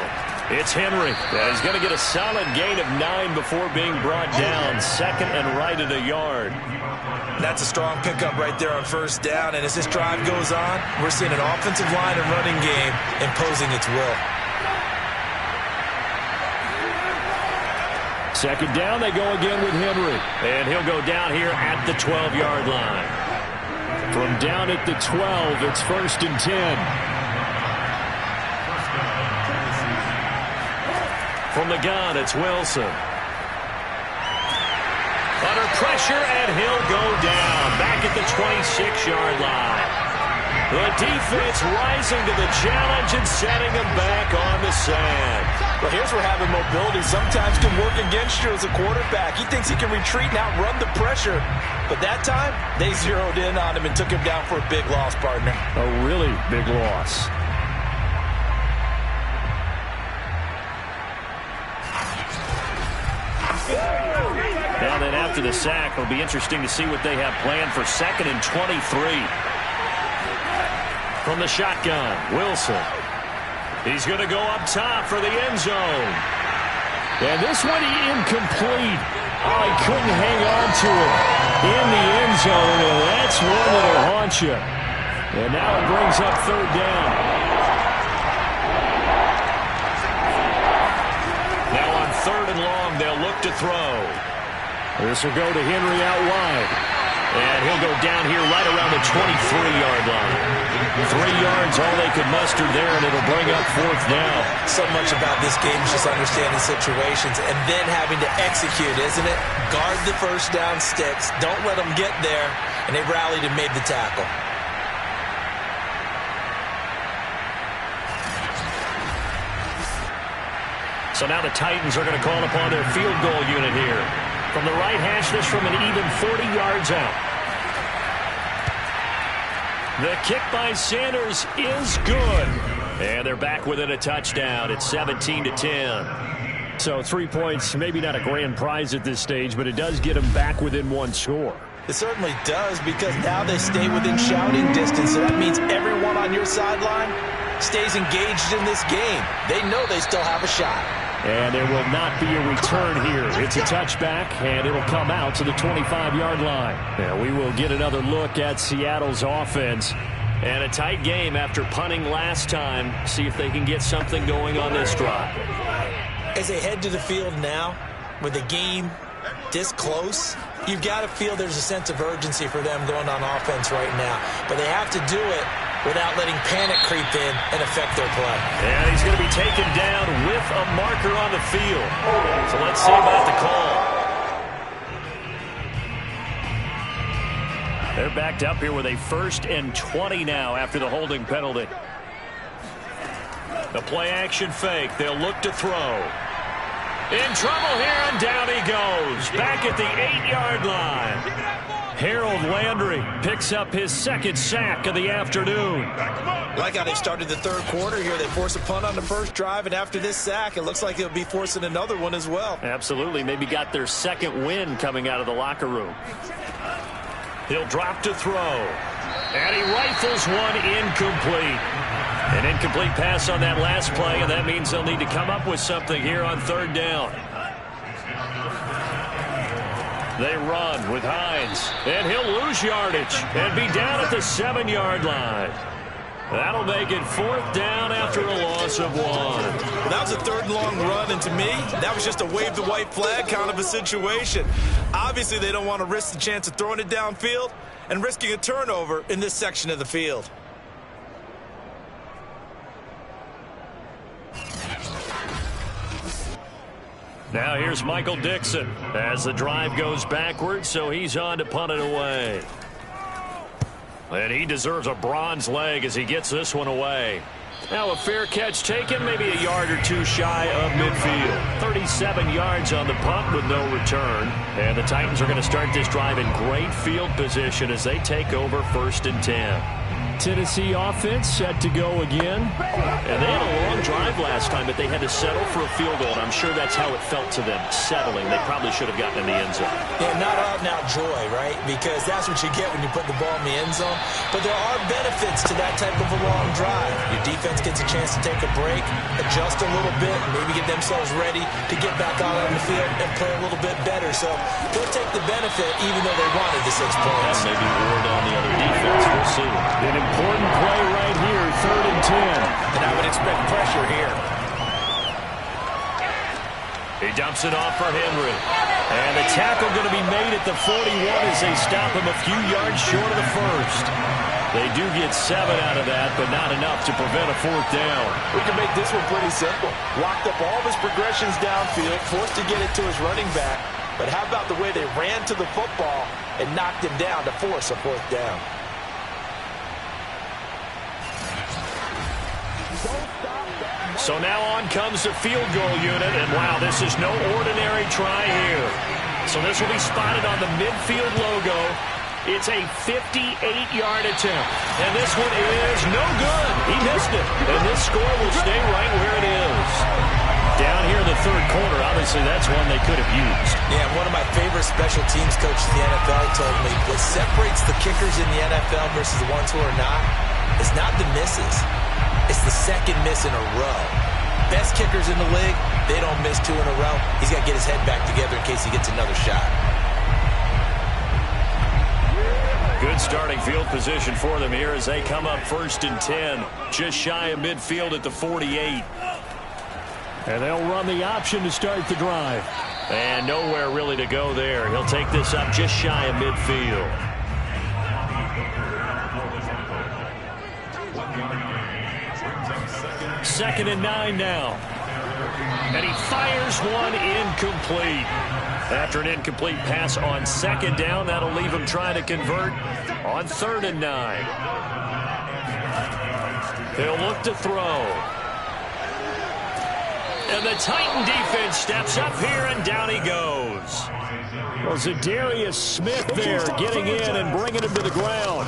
It's Henry. He's going to get a solid gain of 9 before being brought down. Second and right at a yard. That's a strong pickup right there on first down. And as this drive goes on, we're seeing an offensive line and running game imposing its will. Second down, they go again with Henry. And he'll go down here at the 12-yard line. From down at the 12, it's first and 10. From the gun, it's Wilson. Under pressure, and he'll go down. Back at the 26-yard line. The defense rising to the challenge and setting him back on the sand. Well, here's where having mobility sometimes can work against you as a quarterback. He thinks he can retreat and outrun the pressure. But that time, they zeroed in on him and took him down for a big loss, partner. A really big loss. Now then, after the sack, it'll be interesting to see what they have planned for second and 23. From the shotgun, Wilson. He's going to go up top for the end zone. And this one incomplete. Oh, he couldn't hang on to it in the end zone, and that's one that'll haunt you. And now it brings up third down. Now on third and long, they'll look to throw. This will go to Henry out wide. And he'll go down here right around the 23-yard line. 3 yards, all they could muster there, and it'll bring up fourth down. So much about this game is just understanding situations and then having to execute, isn't it? Guard the first down sticks. Don't let them get there. And they rallied and made the tackle. So now the Titans are going to call upon their field goal unit here. From the right hash, this from an even 40 yards out. The kick by Sanders is good. And they're back within a touchdown. It's 17-10. So 3 points, maybe not a grand prize at this stage, but it does get them back within one score. It certainly does, because now they stay within shouting distance. So that means everyone on your sideline stays engaged in this game. They know they still have a shot. And there will not be a return here. It's a touchback, and it'll come out to the 25-yard line. And we will get another look at Seattle's offense. And a tight game after punting last time. See if they can get something going on this drive. As they head to the field now, with the game this close, you've got to feel there's a sense of urgency for them going on offense right now. But they have to do it without letting panic creep in and affect their play. And he's going to be taken down with a marker on the field. So let's see about the call. They're backed up here with a 1st and 20 now after the holding penalty. The play-action fake. They'll look to throw. In trouble here, and down he goes. Back at the 8-yard line. Harold Landry picks up his 2nd sack of the afternoon. Like how they started the third quarter here. They force a punt on the first drive, and after this sack, it looks like they'll be forcing another one as well. Absolutely. Maybe got their 2nd win coming out of the locker room. He'll drop to throw. And he rifles one incomplete. An incomplete pass on that last play, and that means they'll need to come up with something here on third down. They run with Hines, and he'll lose yardage and be down at the 7-yard line. That'll make it 4th down after a loss of 1. That was a 3rd and long run, and to me, that was just a wave the white flag kind of a situation. Obviously, they don't want to risk the chance of throwing it downfield and risking a turnover in this section of the field. Now here's Michael Dixon as the drive goes backwards, so he's on to punt it away. And he deserves a bronze leg as he gets this one away. Now a fair catch taken, maybe a yard or two shy of midfield. 37 yards on the punt with no return. And the Titans are going to start this drive in great field position as they take over 1st and 10. Tennessee offense set to go again. And they had a long drive last time, but they had to settle for a field goal, and I'm sure that's how it felt to them, settling. They probably should have gotten in the end zone. Yeah, not out-and-out joy, right? Because that's what you get when you put the ball in the end zone. But there are benefits to that type of a long drive. Your defense gets a chance to take a break, adjust a little bit, and maybe get themselves ready to get back out on the field and play a little bit better. So they'll take the benefit even though they wanted the 6 points. That maybe wore down the other defense. We'll see. An important play right here, 3rd and 10. And I would expect pressure here. He dumps it off for Henry. And the tackle going to be made at the 41 as they stop him a few yards short of the first. They do get 7 out of that, but not enough to prevent a 4th down. We can make this one pretty simple. Locked up all of his progressions downfield, forced to get it to his running back. But how about the way they ran to the football and knocked him down to force a 4th down? So now on comes the field goal unit, and wow, this is no ordinary try here. So this will be spotted on the midfield logo. It's a 58-yard attempt, and this one is no good. He missed it, and this score will stay right where it is. Down here in the 3rd quarter, obviously that's one they could have used. Yeah, one of my favorite special teams coaches in the NFL told me what separates the kickers in the NFL versus the ones who are not is not the misses. It's the second miss in a row. Best kickers in the league, they don't miss 2 in a row. He's got to get his head back together in case he gets another shot. Good starting field position for them here as they come up 1st and 10. Just shy of midfield at the 48. And they'll run the option to start the drive. And nowhere really to go there. He'll take this up just shy of midfield. Second and 9 now. And he fires one incomplete. After an incomplete pass on 2nd down, that'll leave him trying to convert on 3rd and 9. They'll look to throw. And the Titan defense steps up here, and down he goes. Well, Zadarius Smith there getting in and bringing him to the ground.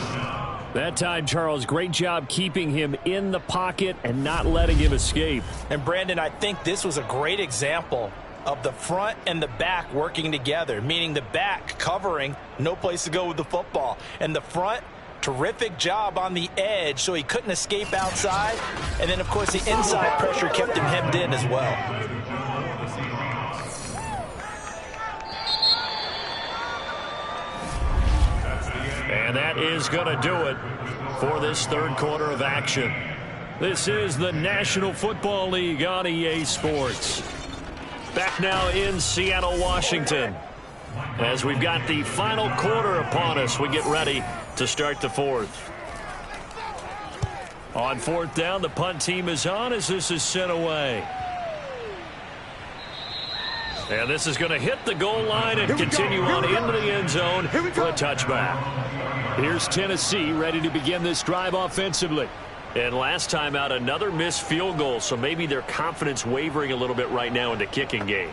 That time, Charles, great job keeping him in the pocket and not letting him escape. And, Brandon, I think this was a great example of the front and the back working together, meaning the back covering, no place to go with the football. And the front, terrific job on the edge so he couldn't escape outside. And then, of course, the inside pressure kept him hemmed in as well. And that is going to do it for this 3rd quarter of action. This is the National Football League on EA Sports. Back now in Seattle, Washington. As we've got the final quarter upon us, we get ready to start the 4th. On 4th down, the punt team is on as this is sent away. And this is going to hit the goal line and continue on into the end zone for a touchback. Here's Tennessee ready to begin this drive offensively. And last time out, another missed field goal, so maybe their confidence wavering a little bit right now in the kicking game.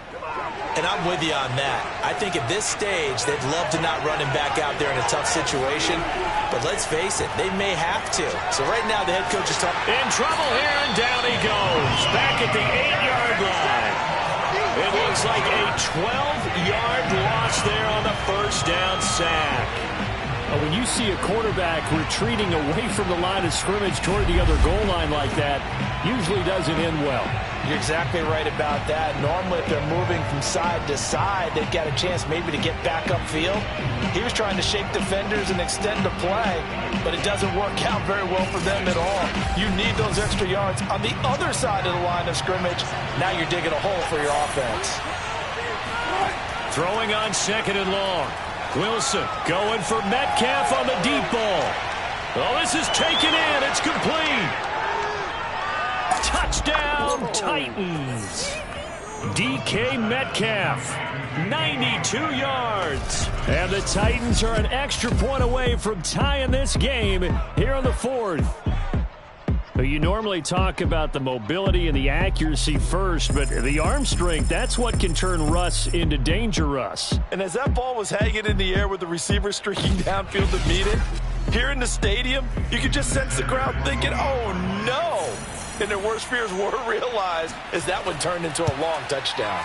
And I'm with you on that. I think at this stage, they'd love to not run him back out there in a tough situation. But let's face it, they may have to. So right now, the head coach is talking. In trouble here, and down he goes. Back at the 8-yard line. It looks like a 12-yard loss there on the 1st down sack. When you see a quarterback retreating away from the line of scrimmage toward the other goal line like that, usually doesn't end well. You're exactly right about that. Normally, if they're moving from side to side, they've got a chance maybe to get back upfield. He was trying to shake defenders and extend the play, but it doesn't work out very well for them at all. You need those extra yards on the other side of the line of scrimmage. Now you're digging a hole for your offense. Throwing on 2nd and long. Wilson going for Metcalf on the deep ball. Oh, this is taken in. It's complete. Touchdown, Titans. DK Metcalf, 92 yards. And the Titans are an extra point away from tying this game here in the 4th. You normally talk about the mobility and the accuracy first, but the arm strength, that's what can turn Russ into danger Russ. And as that ball was hanging in the air with the receiver streaking downfield to meet it, Here in the stadium, you can just sense the crowd thinking, oh, no. And their worst fears were realized as that one turned into a long touchdown.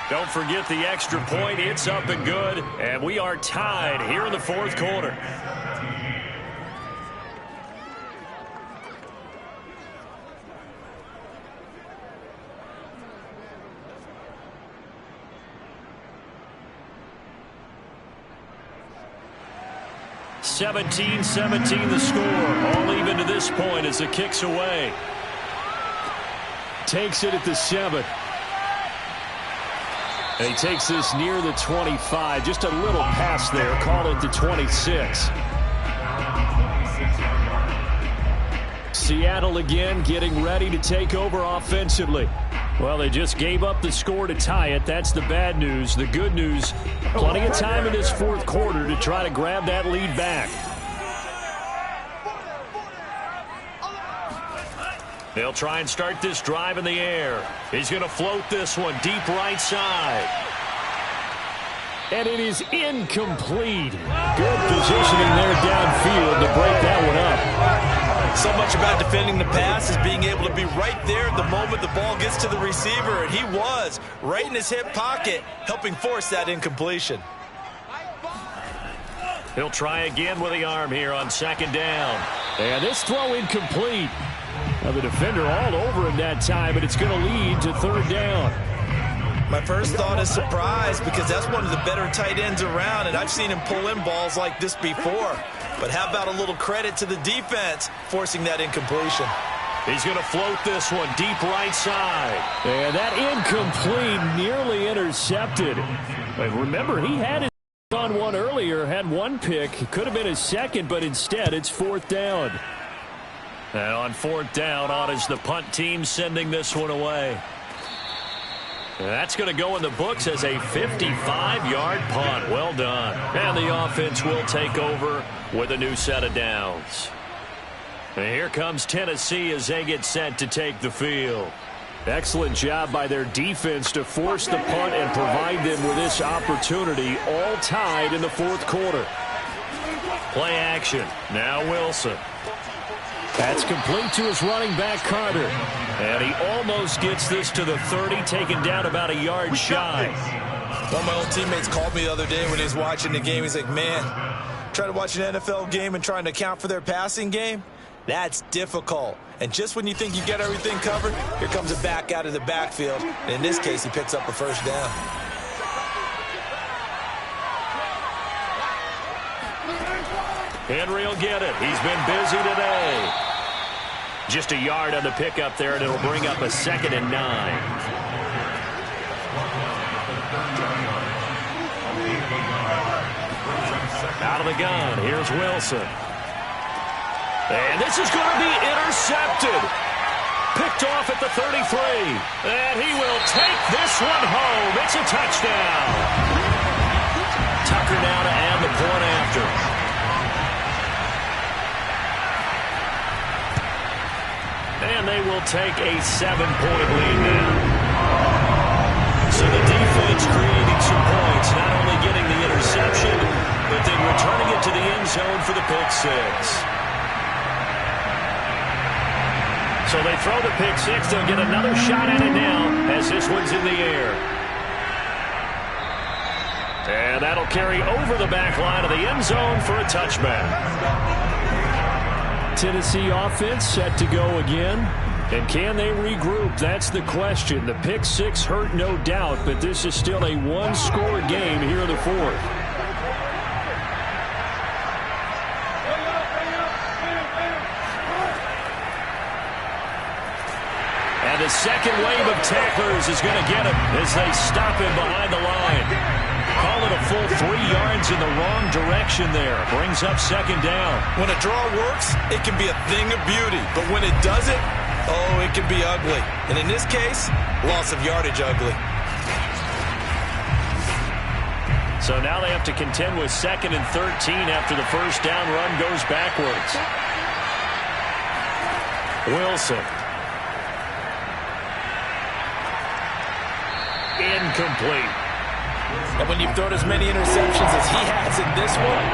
Don't forget the extra point. It's up and good. And we are tied here in the fourth quarter. (17-17) the score. All even to this point as the kick's away. Takes it at the 7. And he takes this near the 25. Just a little pass there. Call it the 26. Seattle again getting ready to take over offensively. Well, they just gave up the score to tie it. That's the bad news. The good news, plenty of time in this fourth quarter to try to grab that lead back. They'll try and start this drive in the air. He's going to float this one deep right side. And it is incomplete. Good positioning there downfield to break that one up. So much about defending the pass is being able to be right there at the moment the ball gets to the receiver, and he was right in his hip pocket, helping force that incompletion. He'll try again with the arm here on second down. And this throw incomplete. Now the defender all over him that time, but it's going to lead to third down. My first thought is surprise, because that's one of the better tight ends around, and I've seen him pull in balls like this before. But how about a little credit to the defense forcing that incompletion? He's going to float this one deep right side. And that incomplete, nearly intercepted. But remember, he had it on one earlier, had one pick. It could have been his second, but instead it's fourth down. And on fourth down, on is the punt team sending this one away. That's going to go in the books as a 55-yard punt. Well done. And the offense will take over with a new set of downs. And here comes Tennessee as they get set to take the field. Excellent job by their defense to force the punt and provide them with this opportunity, all tied in the fourth quarter. Play action. Now Wilson. That's complete to his running back, Carter. And he almost gets this to the 30, taken down about a yard shy. One of my old teammates called me the other day when he was watching the game. He's like, man, trying to watch an NFL game and trying to account for their passing game? That's difficult. And just when you think you get everything covered, here comes a back out of the backfield. And in this case, he picks up a first down. Henry will get it. He's been busy today. Just a yard on the pickup there, and it'll bring up a 2nd and 9. Out of the gun, here's Wilson. And this is going to be intercepted. Picked off at the 33. And he will take this one home. It's a touchdown. Tucker now to add the point after. And they will take a 7-point lead now. So the defense creating some points, not only getting the interception, but then returning it to the end zone for the pick six. So they throw the pick six. They'll get another shot at it now as this one's in the air. And that'll carry over the back line of the end zone for a touchback. Tennessee offense set to go again. And can they regroup? That's the question. The pick six hurt, no doubt, but this is still a one-score game here in the fourth. And the second wave of tacklers is going to get him as they stop him behind the line. Call it a full 3 yards in the wrong direction there. Brings up second down. When a draw works, it can be a thing of beauty. But when it doesn't, oh, it can be ugly. And in this case, loss of yardage ugly. So now they have to contend with 2nd and 13 after the first down run goes backwards. Wilson. Incomplete. And when you've thrown as many interceptions as he has in this one,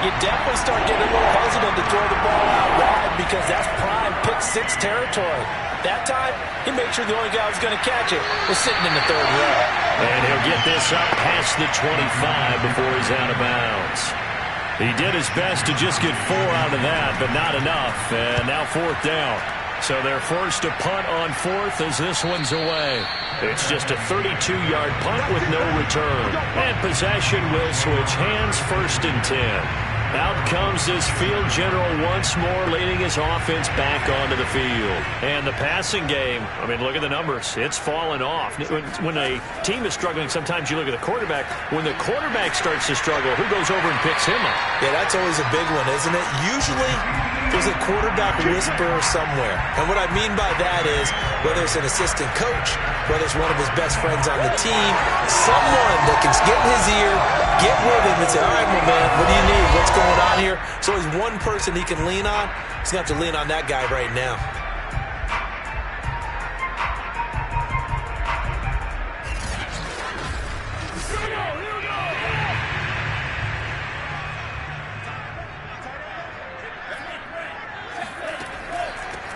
you definitely start getting a little hesitant to throw the ball out wide because that's prime pick-6 territory. That time, he made sure the only guy who was going to catch it was sitting in the third row. And he'll get this up past the 25 before he's out of bounds. He did his best to just get 4 out of that, but not enough. And now 4th down. So they're forced to punt on 4th as this one's away. It's just a 32-yard punt with no return. And possession will switch hands, 1st and 10. Out comes this field general once more, leading his offense back onto the field. And the passing game, I mean, look at the numbers. It's fallen off. When a team is struggling, sometimes you look at the quarterback. When the quarterback starts to struggle, who goes over and picks him up? Yeah, that's always a big one, isn't it? Usually, there's a quarterback whisperer somewhere. And what I mean by that is, whether it's an assistant coach, whether it's one of his best friends on the team, someone that can get in his ear, get with him and say, all right, my man, what do you need? What's going on here? So there's one person he can lean on. He's going to have to lean on that guy right now.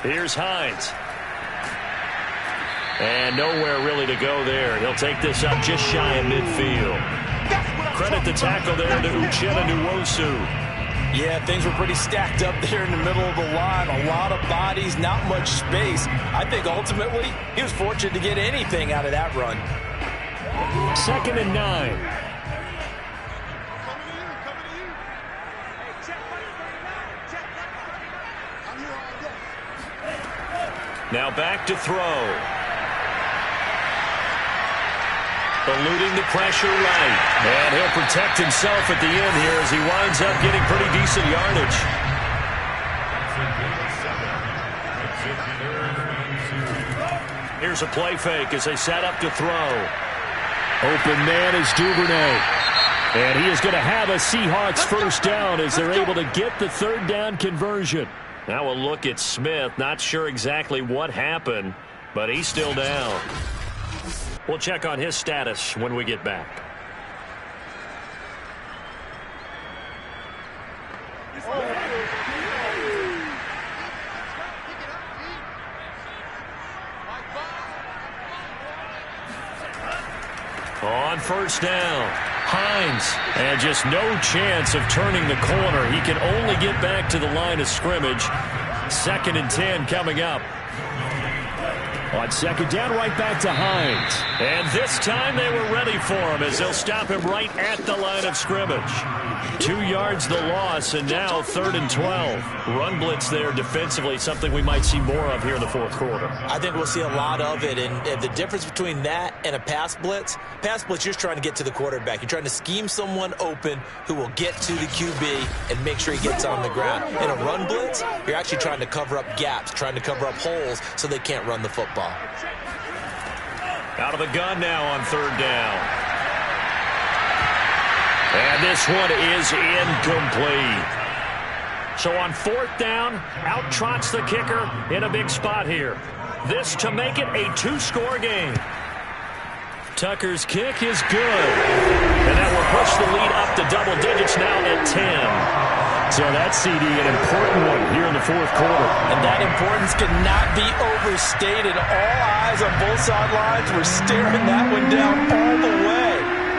Here's Hines. And nowhere really to go there. He'll take this up just shy of midfield. Credit the tackle there to Uchenna Nwosu. Yeah, things were pretty stacked up there in the middle of the line. A lot of bodies, not much space. I think ultimately he was fortunate to get anything out of that run. 2nd and 9. Now back to throw. Eluding the pressure right. And he'll protect himself at the end here as he winds up getting pretty decent yardage. Here's a play fake as they set up to throw. Open man is Duvernay. And he is going to have a Seahawks 1st down as they're able to get the 3rd down conversion. Now we'll look at Smith. Not sure exactly what happened, but he's still down. We'll check on his status when we get back. On 1st down, Hines. And just no chance of turning the corner. He can only get back to the line of scrimmage. 2nd and 10 coming up. On 2nd down, right back to Hines. And this time they were ready for him as they'll stop him right at the line of scrimmage. 2 yards the loss, and now 3rd and 12. Run blitz there defensively, something we might see more of here in the 4th quarter. I think we'll see a lot of it, and the difference between that and a pass blitz, you're just trying to get to the quarterback. You're trying to scheme someone open who will get to the QB and make sure he gets on the ground. In a run blitz, you're actually trying to cover up gaps, trying to cover up holes so they can't run the football. Out of the gun now on 3rd down. And this one is incomplete. So on 4th down, out trots the kicker in a big spot here. This to make it a 2-score game. Tucker's kick is good. And that will push the lead up to double digits now at 10. So that's, CD, an important one here in the 4th quarter. And that importance cannot be overstated. All eyes on both sidelines were staring that one down all the way.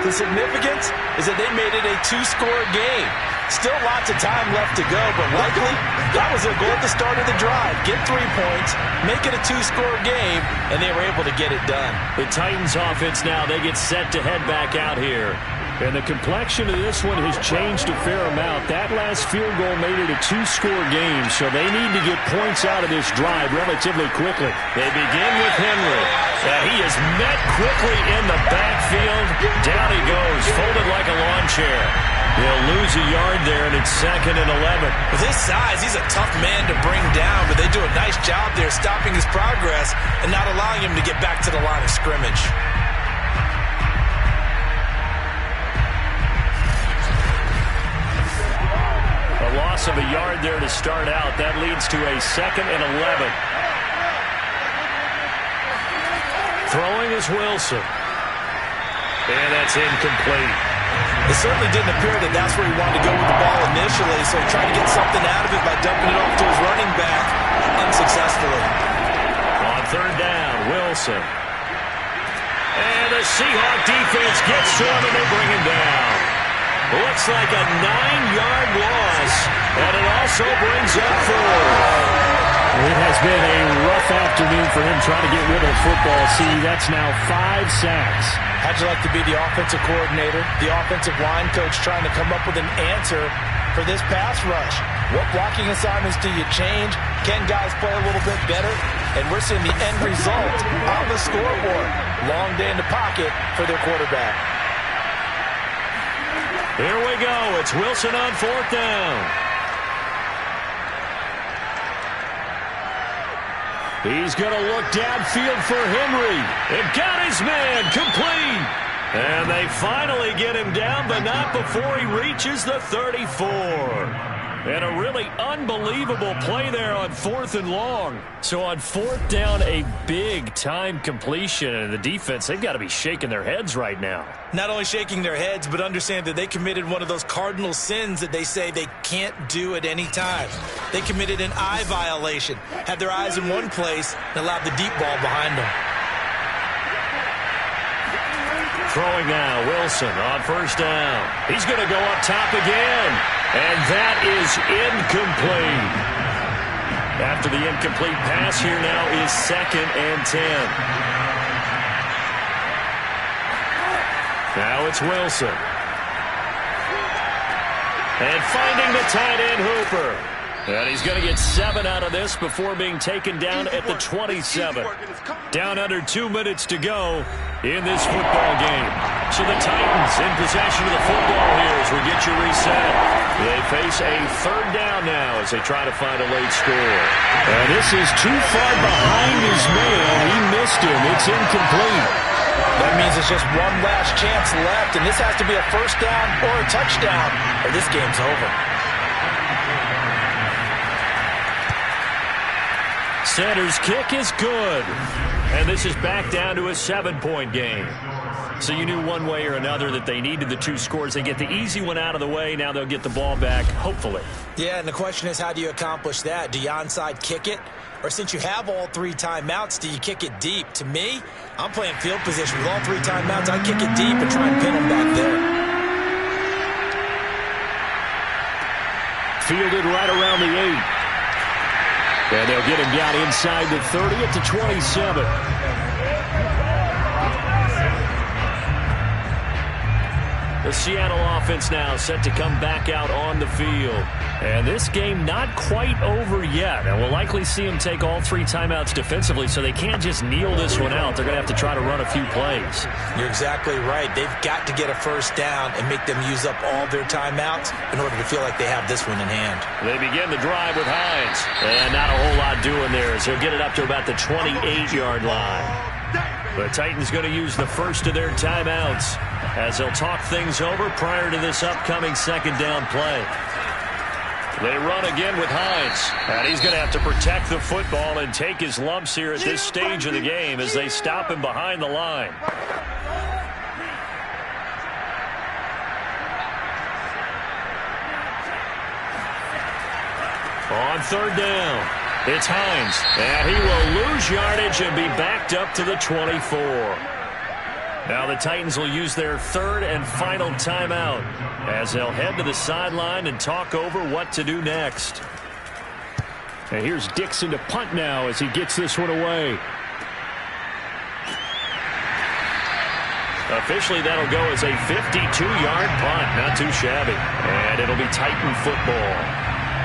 The significance is that they made it a 2-score game. Still lots of time left to go, but likely that was their goal at the start of the drive. Get 3 points, make it a 2-score game, and they were able to get it done. The Titans offense now, they get set to head back out here. And the complexion of this one has changed a fair amount. That last field goal made it a 2-score game, so they need to get points out of this drive relatively quickly. They begin with Henry. And he is met quickly in the backfield. Down he goes, folded like a lawn chair. He'll lose a yard there, and it's 2nd and 11. With his size, he's a tough man to bring down, but they do a nice job there stopping his progress and not allowing him to get back to the line of scrimmage. A loss of a yard there to start out. That leads to a 2nd and 11. Throwing is Wilson. And that's incomplete. It certainly didn't appear that that's where he wanted to go with the ball initially, so he tried to get something out of it by dumping it off to his running back unsuccessfully. On third down, Wilson. And the Seahawk defense gets to him, and they bring him down. Looks like a 9-yard loss, and it also brings up 4. It has been a rough afternoon for him trying to get rid of the football. See, that's now 5 sacks. How'd you like to be the offensive coordinator, the offensive line coach trying to come up with an answer for this pass rush? What blocking assignments do you change? Can guys play a little bit better? And we're seeing the end result on the scoreboard. Long day in the pocket for their quarterback. Here we go. It's Wilson on fourth down. He's going to look downfield for Henry. And got his man complete. And they finally get him down, but not before he reaches the 34. And a really unbelievable play there on 4th and long. So on 4th down, a big-time completion. And the defense, they've got to be shaking their heads right now. Not only shaking their heads, but understand that they committed one of those cardinal sins that they say they can't do at any time. They committed an eye violation, had their eyes in one place, and allowed the deep ball behind them. Throwing now, Wilson on first down. He's going to go up top again. And that is incomplete. After the incomplete pass, here now is 2nd and 10. Now it's Wilson. And finding the tight end, Hooper. And he's going to get 7 out of this before being taken down at the 27. Down under 2 minutes to go in this football game. So the Titans in possession of the football here as we get you reset. They face a 3rd down now as they try to find a late score. And this is too far behind his man. He missed him. It's incomplete. That means it's just one last chance left, and this has to be a 1st down or a touchdown, or this game's over. Center's kick is good. And this is back down to a 7-point game. So you knew one way or another that they needed the 2 scores. They get the easy one out of the way. Now they'll get the ball back, hopefully. Yeah, and the question is, how do you accomplish that? Do you onside kick it? Or since you have all 3 timeouts, do you kick it deep? To me, I'm playing field position. With all 3 timeouts, I kick it deep and try and pin them back there. Fielded right around the 8. And they'll get him down inside the 30 at the 27. The Seattle offense now set to come back out on the field. And this game not quite over yet. And we'll likely see them take all 3 timeouts defensively, so they can't just kneel this one out. They're going to have to try to run a few plays. You're exactly right. They've got to get a 1st down and make them use up all their timeouts in order to feel like they have this one in hand. They begin the drive with Hines. And not a whole lot doing there, so he'll get it up to about the 28-yard line. The Titans going to use the first of their timeouts as they'll talk things over prior to this upcoming 2nd down play. They run again with Hines. And he's going to have to protect the football and take his lumps here at this stage of the game as they stop him behind the line. On 3rd down, it's Hines. And he will lose yardage and be backed up to the 24. Now the Titans will use their 3rd and final timeout as they'll head to the sideline and talk over what to do next. And here's Dixon to punt now as he gets this one away. Officially, that'll go as a 52-yard punt. Not too shabby. And it'll be Titan football.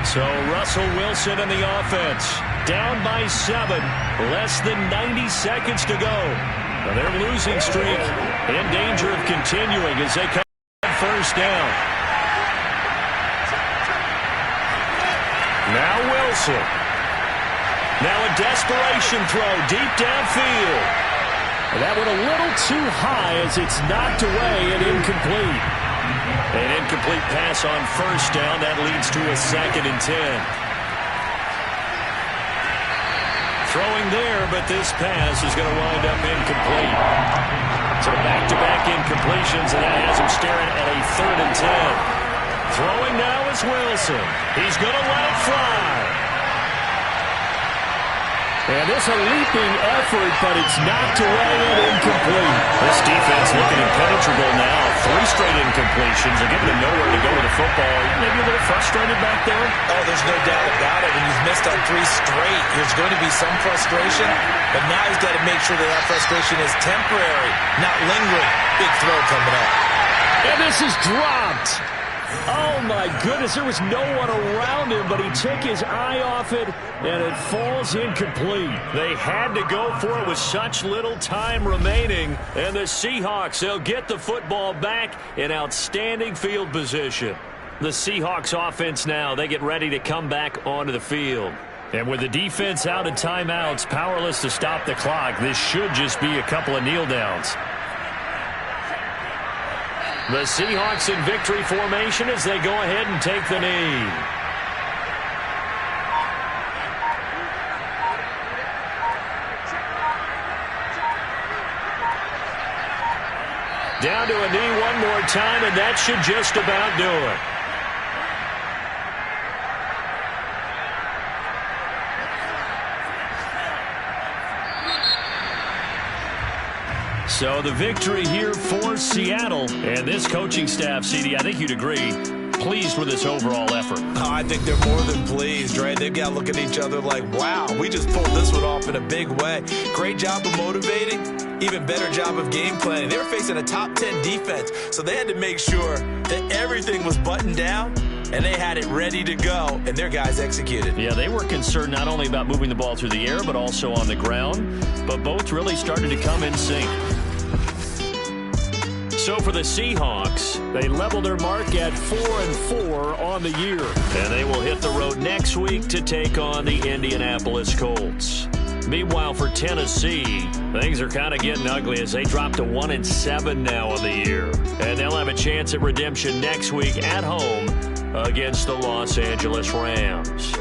So Russell Wilson and the offense down by 7. Less than 90 seconds to go. Now their losing streak in danger of continuing as they come 1st down. Now Wilson. Now a desperation throw deep downfield. And that went a little too high as it's knocked away and incomplete. An incomplete pass on 1st down. That leads to a 2nd and 10. Throwing there, but this pass is going to wind up incomplete. So back-to-back incompletions, and that has him staring at a 3rd and 10. Throwing now is Wilson. He's going to let it fly. And this a leaping effort, but it's knocked away and incomplete. This defense looking impenetrable now. 3 straight incompletions. They're giving him nowhere to go with the football. Maybe a little frustrated back there? Oh, there's no doubt about it. When you've missed on 3 straight, there's going to be some frustration. But now he's got to make sure that frustration is temporary, not lingering. Big throw coming up. And this is dropped. Oh, my goodness. There was no one around him, but he took his eye off it, and it falls incomplete. They had to go for it with such little time remaining. And the Seahawks, they'll get the football back in outstanding field position. The Seahawks offense now, they get ready to come back onto the field. And with the defense out of timeouts, powerless to stop the clock, this should just be a couple of kneel downs. The Seahawks in victory formation as they go ahead and take the knee. Down to a knee one more time, and that should just about do it. So the victory here for Seattle. And this coaching staff, CD, I think you'd agree, pleased with this overall effort. Oh, I think they're more than pleased, right? They've got to look at each other like, wow, we just pulled this one off in a big way. Great job of motivating, even better job of game planning. They were facing a top 10 defense, so they had to make sure that everything was buttoned down, and they had it ready to go, and their guys executed. Yeah, they were concerned not only about moving the ball through the air, but also on the ground. But both really started to come in sync. So for the Seahawks, they level their mark at 4-4 on the year. And they will hit the road next week to take on the Indianapolis Colts. Meanwhile, for Tennessee, things are kind of getting ugly as they drop to 1-7 now on the year. And they'll have a chance at redemption next week at home against the Los Angeles Rams.